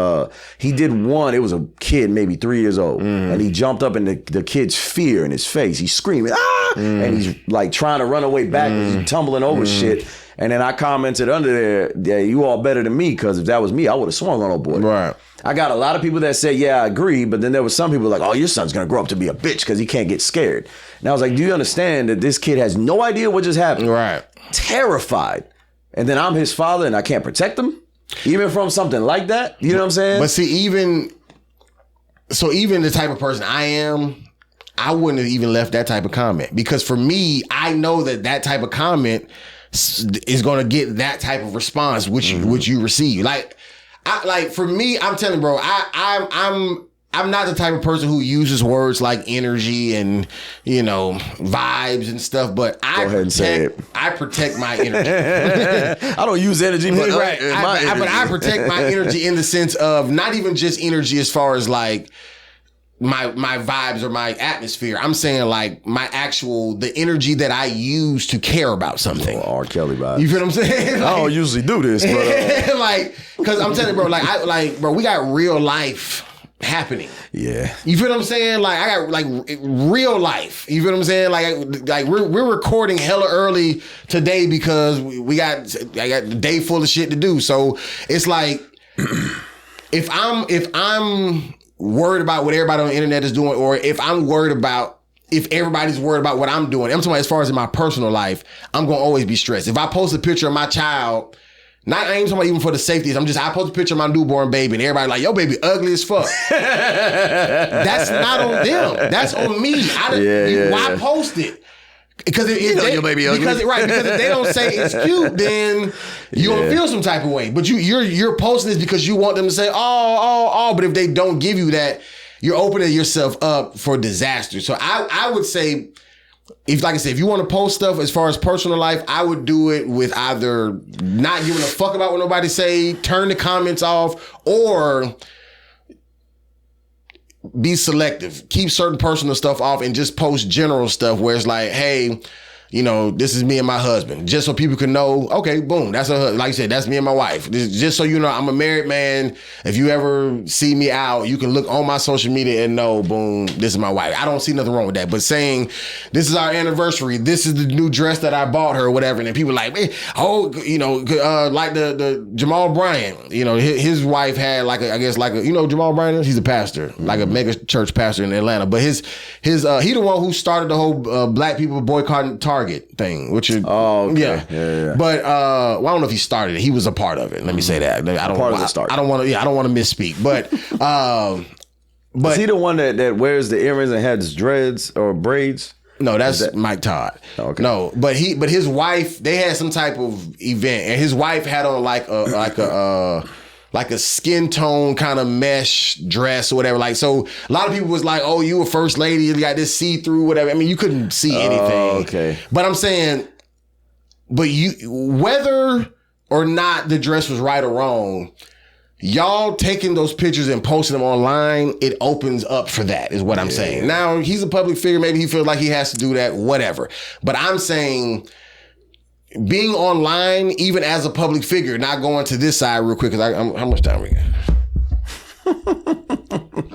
he did one. It was a kid, maybe 3 years old, and he jumped up in the kid's fear in his face. He's screaming, ah! And he's like trying to run away backwards, he's tumbling over shit. And then I commented under there, yeah, you all better than me, because if that was me, I would have swung on old boy. Right. I got a lot of people that said, yeah, I agree, but then there was some people like, oh, your son's gonna grow up to be a bitch because he can't get scared. And I was like, do you understand that this kid has no idea what just happened? Right. Terrified. And then I'm his father and I can't protect him? Even from something like that? You know what I'm saying? But see, even the type of person I am, I wouldn't have even left that type of comment. Because for me, I know that type of comment is going to get that type of response, which you receive. For me, I'm telling you, bro, I'm not the type of person who uses words like energy and, vibes and stuff, but I protect my energy. I don't use energy, but I protect my energy in the sense of not even just energy as far as like my vibes or my atmosphere. I'm saying like the energy that I use to care about something. Oh, R. Kelly vibes. You feel what I'm saying? I don't usually do this, but because I'm telling you, bro, bro, we got real life happening. Yeah. You feel what I'm saying? Like I got real life. You feel what I'm saying? Like we're recording hella early today because I got the day full of shit to do. So it's like if I'm worried about what everybody on the internet is doing, or if everybody's worried about what I'm doing, I'm talking about as far as in my personal life, I'm gonna always be stressed. If I post a picture of my child, I ain't talking about even for the safety. I post a picture of my newborn baby and everybody like, yo, baby, ugly as fuck. That's not on them. That's on me. Why post it? Because your baby ugly. Because if they don't say it's cute, then you're gonna feel some type of way. But you're posting this because you want them to say, oh. But if they don't give you that, you're opening yourself up for disaster. So I would say, if you want to post stuff as far as personal life, I would do it with either not giving a fuck about what nobody say, turn the comments off, or be selective. Keep certain personal stuff off and just post general stuff where it's like, hey, this is me and my husband. Just so people can know, okay, boom, that's like you said, that's me and my wife. Just so you know, I'm a married man. If you ever see me out, you can look on my social media and know, boom, this is my wife. I don't see nothing wrong with that. But saying, this is our anniversary, this is the new dress that I bought her or whatever, and then people like, like the Jamal Bryant, his wife had Jamal Bryant, he's a pastor, like a mega church pastor in Atlanta. But he the one who started the whole black people boycotting Target thing, which is yeah. But I don't know if he started it. He was a part of it. Let me say that. I don't want to misspeak. But is he the one that wears the earrings and has dreads or braids? No, that's Mike Todd. Oh, okay. No, but his wife, they had some type of event, and his wife had on like a skin tone kind of mesh dress or whatever. So a lot of people was like, oh, you a first lady, you got this see-through, whatever. I mean, you couldn't see anything. Okay. But I'm saying, whether or not the dress was right or wrong, y'all taking those pictures and posting them online, it opens up for that, is what I'm saying. Now, he's a public figure. Maybe he feels like he has to do that, whatever. But I'm saying being online, even as a public figure, not going to this side real quick, because how much time we got?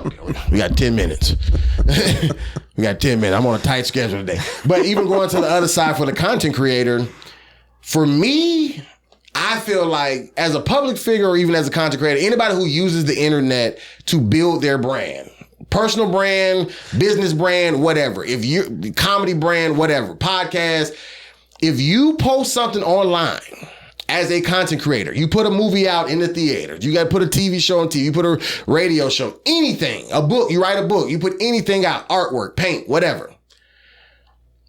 Okay, we got 10 minutes. We got 10 minutes. I'm on a tight schedule today. But even going to the other side for the content creator, for me, I feel like as a public figure or even as a content creator, anybody who uses the internet to build their brand, personal brand, business brand, whatever, if you comedy brand, whatever, podcast, if you post something online as a content creator, you put a movie out in the theaters, you got to put a TV show on TV, you put a radio show, anything, a book, you write a book, you put anything out, artwork, paint, whatever.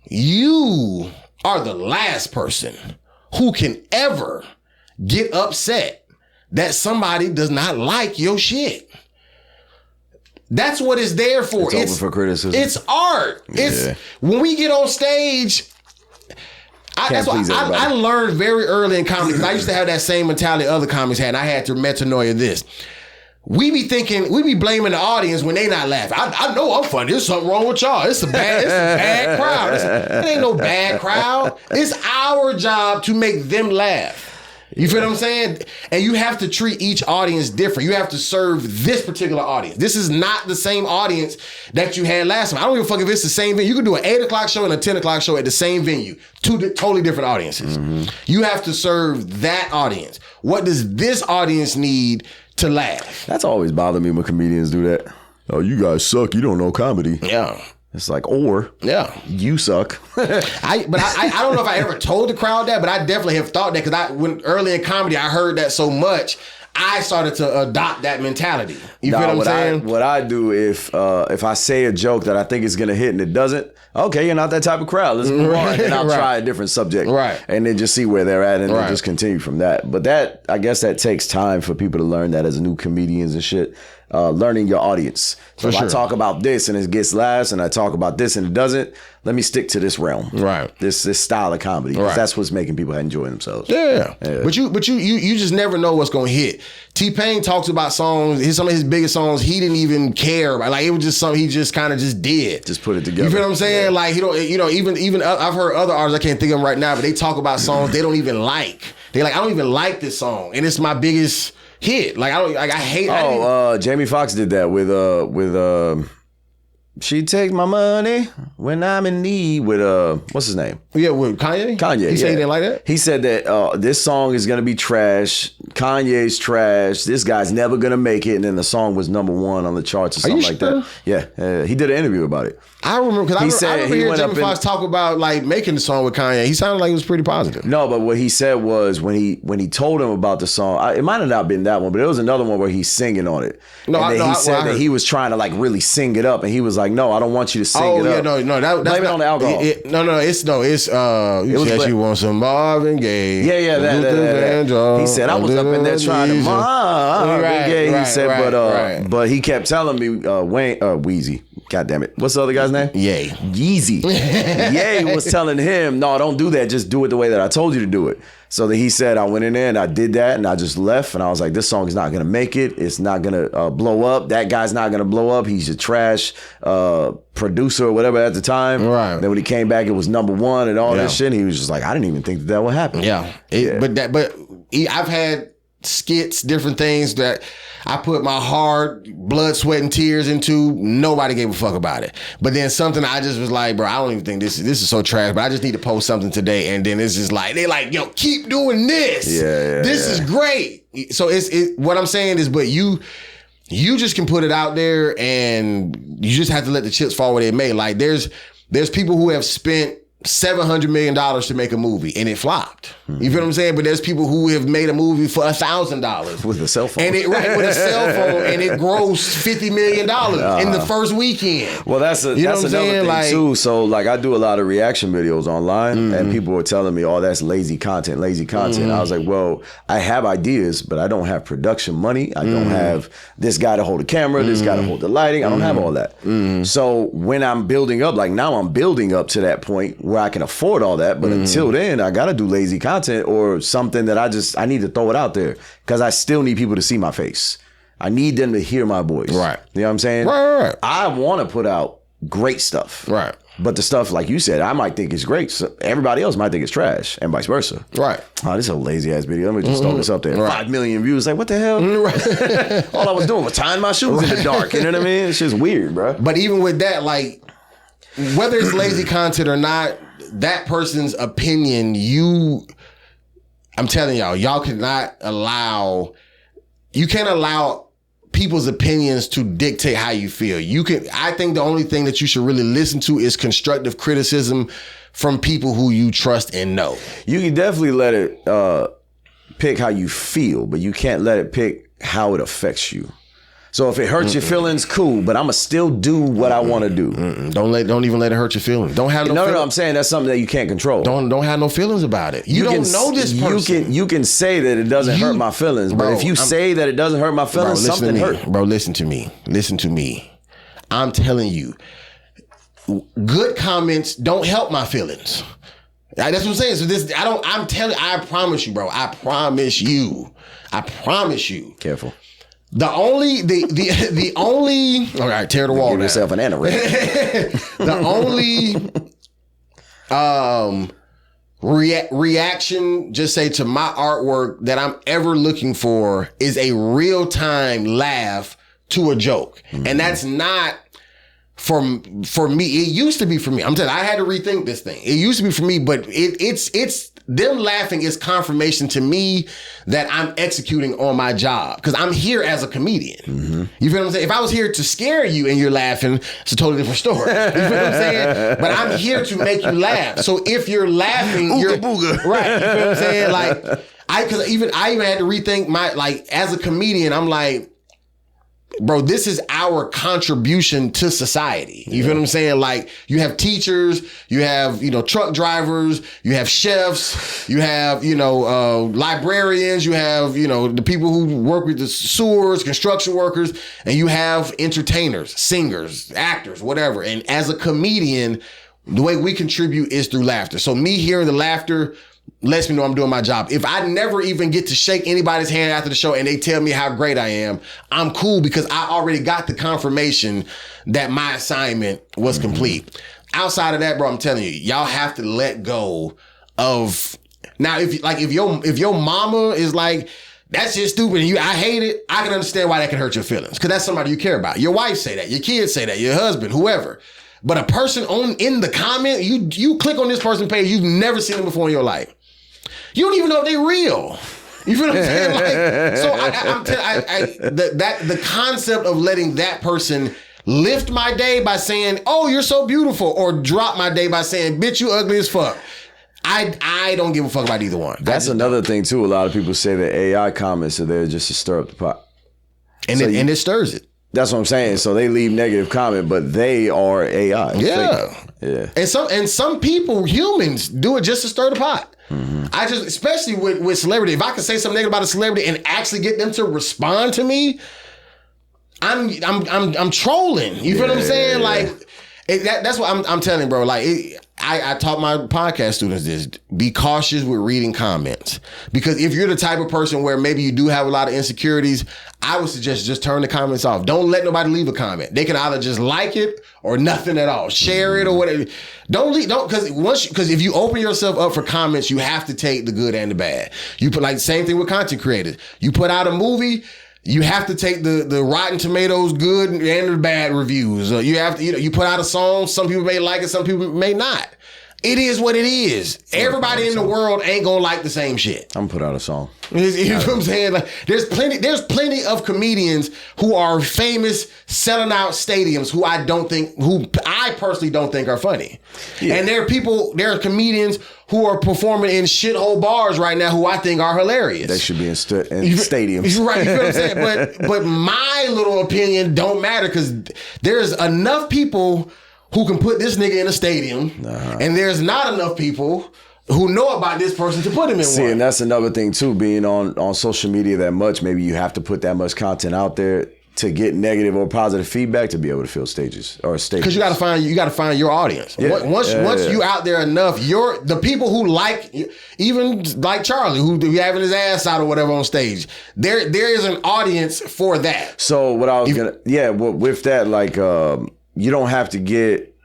You are the last person who can ever get upset that somebody does not like your shit. That's what it's there for. It's open for criticism. It's art. It's when we get on stage. I learned very early in comedy, because I used to have that same mentality other comics had, and I had to metanoia this. We be blaming the audience when they not laughing. I know I'm funny. There's something wrong with y'all. It's a bad crowd. It ain't no bad crowd. It's our job to make them laugh. You feel what I'm saying? And you have to treat each audience different. You have to serve this particular audience. This is not the same audience that you had last time. I don't give a fuck if it's the same venue. You can do an 8 o'clock show and a 10 o'clock show at the same venue. Two totally different audiences. Mm-hmm. You have to serve that audience. What does this audience need to laugh? That's always bothered me when comedians do that. Oh, you guys suck. You don't know comedy. Yeah. It's like, or you suck. I don't know if I ever told the crowd that, but I definitely have thought that, because when early in comedy I heard that so much, I started to adopt that mentality. You feel what I'm saying? What I do if I say a joke that I think is gonna hit and it doesn't, okay, you're not that type of crowd. Let's move on. And I'll try a different subject. Right. And then just see where they're at and then just continue from that. But that, I guess that takes time for people to learn that as new comedians and shit. Learning your audience. So if I talk about this and it gets laughs, and I talk about this and it doesn't, let me stick to this realm. Right. This style of comedy. Because that's what's making people enjoy themselves. Yeah. But you just never know what's gonna hit. T-Pain talks about songs, some of his biggest songs, he didn't even care about. Like, it was just something he just kind of just did. Just put it together. You feel what I'm saying? Yeah. Like, he don't, even I've heard other artists, I can't think of them right now, but they talk about songs they don't even like. They like, I don't even like this song, and it's my biggest hit. Like, I hate. Jamie Foxx did that with She Take My Money When I'm in Need with what's his name? Yeah, with Kanye? Kanye. He said he didn't like that? He said that this song is gonna be trash. Kanye's trash. This guy's never gonna make it. And then the song was #1 on the charts or something like that. Yeah. He did an interview about it. I remember, because I remember hearing Jamie Foxx talk about like making the song with Kanye. He sounded like he was pretty positive. No, but what he said was when he told him about the song, it might have not been that one, but it was another one where he's singing on it. He said that he was trying to like really sing it up, and he was like, "No, I don't want you to sing it up." No, that's blame it on the alcohol. It's you said you want some Marvin Gaye. Yeah, that. He said I was up in there trying to Marvin Gaye. He said, but he kept telling me Weezy. God damn it. What's the other guy's name? Yeezy. Ye was telling him, no, don't do that. Just do it the way that I told you to do it. So that he said, I went in there and I did that and I just left. And I was like, this song is not going to make it. It's not going to blow up. That guy's not going to blow up. He's a trash producer or whatever at the time. Right. Then when he came back, it was #1 and all that shit. And he was just like, I didn't even think that would happen. But I've had skits, different things that I put my hard blood, sweat, and tears into. Nobody gave a fuck about it. But then something I just was like, bro, I don't even think this is so trash, but I just need to post something today. And then it's just like, they like, yo, keep doing this. This is great. So what I'm saying is, but you just can put it out there and you just have to let the chips fall where they may. Like there's people who have spent $700 million to make a movie and it flopped. You feel what I'm saying? But there's people who have made a movie for $1,000 with a cell phone, and with a cell phone, and it grossed $50 million in the first weekend. Well, that's another thing too. So like, I do a lot of reaction videos online, and people were telling me, "Oh, that's lazy content." I was like, "Well, I have ideas, but I don't have production money. I don't have this guy to hold the camera, this guy to hold the lighting. I don't have all that." So when I'm building up, like now, I'm building up to that point where where I can afford all that. But until then, I got to do lazy content or something that I need to throw it out there because I still need people to see my face. I need them to hear my voice. Right. You know what I'm saying? Right. I want to put out great stuff. Right. But the stuff, like you said, I might think is great. So everybody else might think it's trash and vice versa. Right. Oh, this is a lazy ass video. Let me just throw this up there. Right. 5 million views. Like, what the hell? Right. All I was doing was tying my shoes in the dark. You know what I mean? It's just weird, bro. But even with that, like, whether it's lazy content or not, that person's opinion, I'm telling y'all cannot allow, you can't allow people's opinions to dictate how you feel. I think the only thing that you should really listen to is constructive criticism from people who you trust and know. You can definitely let it pick how you feel, but you can't let it pick how it affects you. So if it hurts your feelings, cool, but I'ma still do what I want to do. Don't even let it hurt your feelings. Don't have no. No. I'm saying that's something that you can't control. Don't have no feelings about it. You don't know this person. You can say that it doesn't hurt my feelings, but if you say that it doesn't hurt my feelings, something hurt. Bro, listen to me. I'm telling you, good comments don't help my feelings. That's what I'm saying. So I promise you, bro. I promise you. Careful. The only all right, tear the wall Give down. yourself an aneurysm. The only reaction, just say, to my artwork that I'm ever looking for is a real-time laugh to a joke. And that's not for me. It used to be for me. I'm telling you, I had to rethink this thing. It used to be for me, but it's them laughing is confirmation to me that I'm executing on my job because I'm here as a comedian. You feel what I'm saying? If I was here to scare you and you're laughing, it's a totally different story. You feel what I'm saying? But I'm here to make you laugh. So if you're laughing, you're booga. Right. You feel what I'm saying? Like I even had to rethink my, like, as a comedian, I'm like, bro, this is our contribution to society. You feel what I'm saying? Like, you have teachers, you have, truck drivers, you have chefs, you have, librarians, you have, the people who work with the sewers, construction workers, and you have entertainers, singers, actors, whatever. And as a comedian, the way we contribute is through laughter. So me hearing the laughter lets me know I'm doing my job. If I never even get to shake anybody's hand after the show and they tell me how great I am, I'm cool because I already got the confirmation that my assignment was complete. Outside of that, bro, I'm telling you, y'all have to let go of. Now, if your mama is like, that's just stupid and I hate it, I can understand why that can hurt your feelings because that's somebody you care about. Your wife say that, your kids say that, your husband, whoever. But a person in the comment, you click on this person's page, you've never seen them before in your life. You don't even know if they're real. You feel what I'm saying? Like, so I'm telling the concept of letting that person lift my day by saying, "Oh, you're so beautiful," or drop my day by saying, "Bitch, you ugly as fuck." I don't give a fuck about either one. That's another thing too. A lot of people say that AI comments are there just to stir up the pot, and it stirs it. That's what I'm saying. So they leave negative comment, but they are AI. Yeah. Fake. Yeah. And some people, humans, do it just to stir the pot. I just, especially with celebrity, if I can say something negative about a celebrity and actually get them to respond to me, I'm trolling. You feel what I'm saying? Like that's what I'm telling you, bro. Like I taught my podcast students this: be cautious with reading comments, because if you're the type of person where maybe you do have a lot of insecurities, I would suggest just turn the comments off. Don't let nobody leave a comment. They can either just like it or nothing at all. Share it or whatever. Because if you open yourself up for comments, you have to take the good and the bad. You put, like, same thing with content creators. You put out a movie, you have to take the Rotten Tomatoes good and the bad reviews. You have to, you put out a song, some people may like it, some people may not. It is what it is. Everybody in the world ain't gonna like the same shit. I'm gonna put out a song. You know what I'm saying? Like, there's plenty of comedians who are famous, selling out stadiums, who I personally don't think are funny. Yeah. And there are comedians who are performing in shithole bars right now who I think are hilarious. They should be in stadiums. Right, you know what I'm saying? But my little opinion don't matter, because there's enough people who can put this nigga in a stadium, and there's not enough people who know about this person to put him in one. And that's another thing too, being on social media that much, maybe you have to put that much content out there. to get negative or positive feedback to be able to fill stages or stages. Because you got to find your audience. Yeah. Once you out there enough, the people who like, even like Charlie, who be having his ass out or whatever on stage, there is an audience for that. So what I was with that, like you don't have to get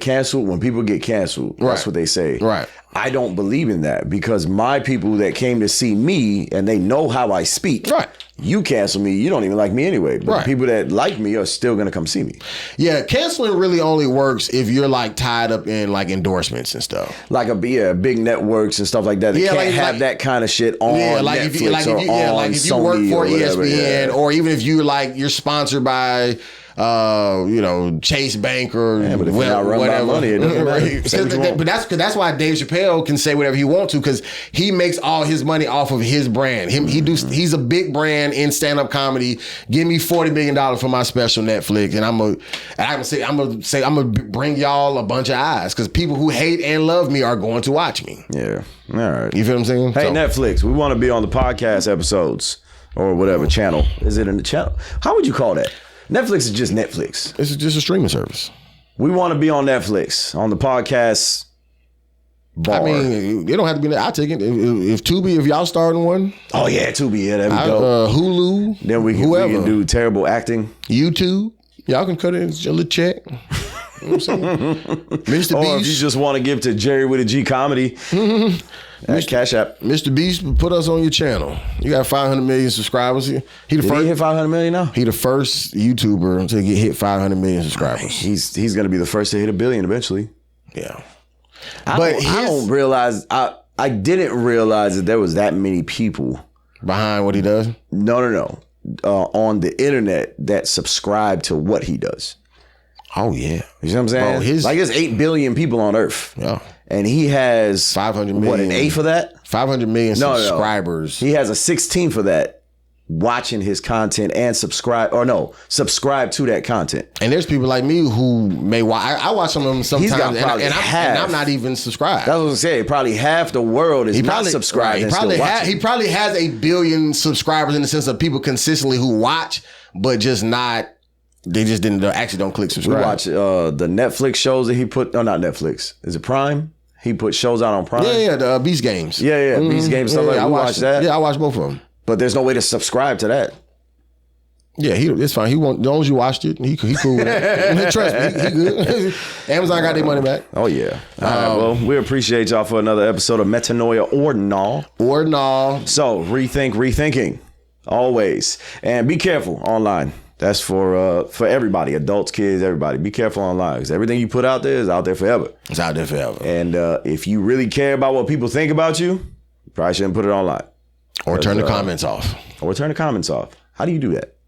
canceled. When people get canceled, that's what they say. Right. I don't believe in that because my people that came to see me and they know how I speak. Right. You cancel me, you don't even like me anyway. But the people that like me are still gonna come see me. Yeah, canceling really only works if you're like tied up in like endorsements and stuff. Like big networks and stuff like that. They can't have that kind of shit on Netflix if you work for ESPN or even if you're sponsored by Chase Bank or whatever. Money, it doesn't matter. But that's why Dave Chappelle can say whatever he wants to because he makes all his money off of his brand. He's a big brand in stand-up comedy. Give me $40 million for my special Netflix, and I'm gonna bring y'all a bunch of eyes because people who hate and love me are going to watch me. Yeah, all right. You feel what I'm saying? Hey, Netflix, we want to be on the podcast episodes or whatever channel. Is it in the channel? How would you call that? Netflix is just Netflix. It's just a streaming service. We want to be on Netflix, on the podcast bar. I mean, it don't have to be. I'll take it. If Tubi, if y'all starting one. Oh, yeah, Tubi. Yeah, there we go. Hulu. Then we can do terrible acting. YouTube. Y'all can cut it. It's a little check. You know what I'm saying? Mr. Beast. Or if you just want to give to Jerry with a G Comedy. Cash App. Mr. Beast, put us on your channel. You got 500 million subscribers. He hit 500 million now? He the first YouTuber to get hit 500 million subscribers. He's going to be the first to hit 1 billion eventually. Yeah. I don't realize, I didn't realize that there was that many people behind what he does. No. On the internet that subscribe to what he does. Oh, yeah. You know what I'm saying? There's 8 billion people on Earth. Yeah. And he has 500 million. What, an eighth of that? 500 million subscribers. No. He has a 16th of that watching his content and subscribe to that content. And there's people like me who may watch. I watch some of them sometimes, and I'm not even subscribed. That's what I was saying. Probably half the world is not subscribed. He probably has 1 billion subscribers in the sense of people consistently who watch, but just not. They just don't click subscribe. We watch the Netflix shows that he put. No, not Netflix. Is it Prime? He put shows out on Prime. Yeah, the Beast Games. Yeah, Beast Games. Stuff I watch that. Yeah, I watch both of them. But there's no way to subscribe to that. Yeah, it's fine. He won't. As long as you watched it, he cool with that. Trust me, he good. Amazon got their money back. Oh yeah. All right, well, we appreciate y'all for another episode of Metanoia or Nah. So rethinking always, and be careful online. That's for everybody, adults, kids, everybody. Be careful online because everything you put out there is out there forever. It's out there forever. And if you really care about what people think about you, you probably shouldn't put it online. Or turn the comments off. How do you do that?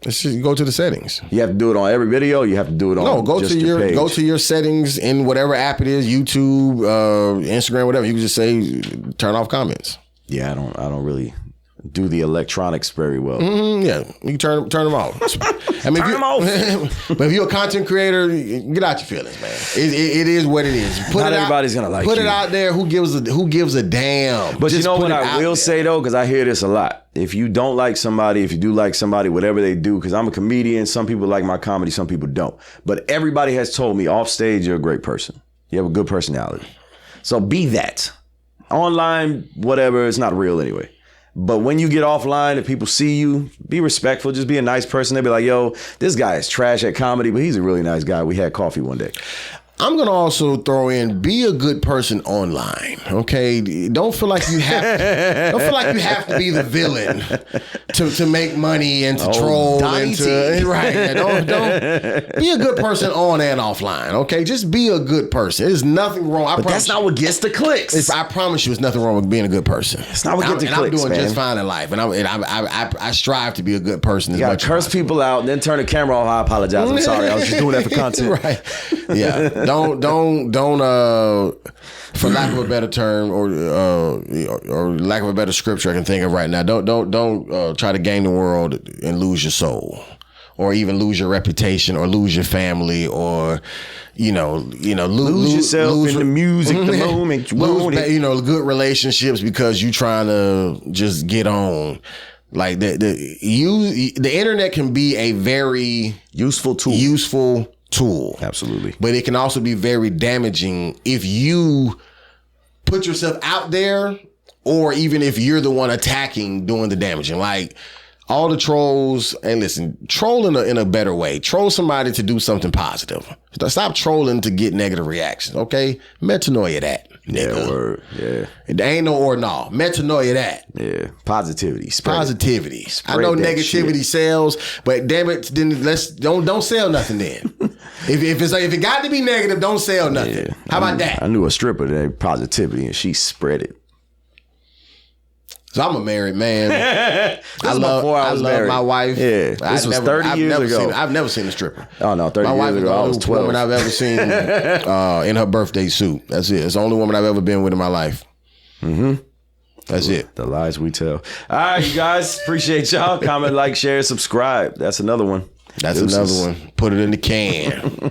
It's just go to the settings. You have to do it on every video. You have to do it on go to your settings in whatever app it is, YouTube, Instagram, whatever. You can just say turn off comments. Yeah, I don't really do the electronics very well. Yeah, you can turn them off. I mean, turn them off. But if you're a content creator, get out your feelings, man. It is what it is. Not everybody's gonna like. Put it out there. Who gives a damn? But just you know what I will say though, because I hear this a lot. If you don't like somebody, if you do like somebody, whatever they do, because I'm a comedian, some people like my comedy, some people don't. But everybody has told me off stage, you're a great person. You have a good personality. So be that. Online, whatever, it's not real anyway. But when you get offline, if people see you, be respectful. Just be a nice person. They'll be like, yo, this guy is trash at comedy, but he's a really nice guy. We had coffee one day. I'm going to also throw in, be a good person online, okay? Don't feel like you have to be the villain to make money and to troll and to right. Don't be a good person on and offline, okay? Just be a good person. There's nothing wrong. But that's not what gets the clicks. I promise you, it's nothing wrong with being a good person. It's not what gets the clicks, I'm doing man. just fine in life, and I strive to be a good person. You gotta curse people out and then turn the camera off. I apologize. I'm sorry. I was just doing that for content. Right. Yeah. Don't for lack of a better term or lack of a better scripture I can think of right now, don't try to gain the world and lose your soul, or even lose your reputation, or lose your family, or lose yourself in the music, the moment you want it. Good relationships because you trying to just get on. Like the internet can be a very useful tool. Absolutely. But it can also be very damaging if you put yourself out there, or even if you're the one attacking, doing the damaging. Like all the trolls, and listen, troll in a better way. Troll somebody to do something positive. Stop trolling to get negative reactions, okay? Metanoia that, nigga. Yeah, word. Yeah. It ain't no or no. Metanoia that. Yeah. Positivity. Positivity. I know negativity sells, but damn it, then don't sell nothing then. if it got to be negative, don't sell nothing. Yeah. How about that? I knew a stripper that had positivity and she spread it. So I'm a married man. I love my wife. Yeah, this was 30 years ago. I've never seen a stripper. Oh no, 30 years ago I was 12. Woman I've ever seen in her birthday suit. That's it. It's the only woman I've ever been with in my life. Mm-hmm. That's it. The lies we tell. All right, you guys. Appreciate y'all. Comment, like, share, subscribe. That's another one. That's another one. Put it in the can.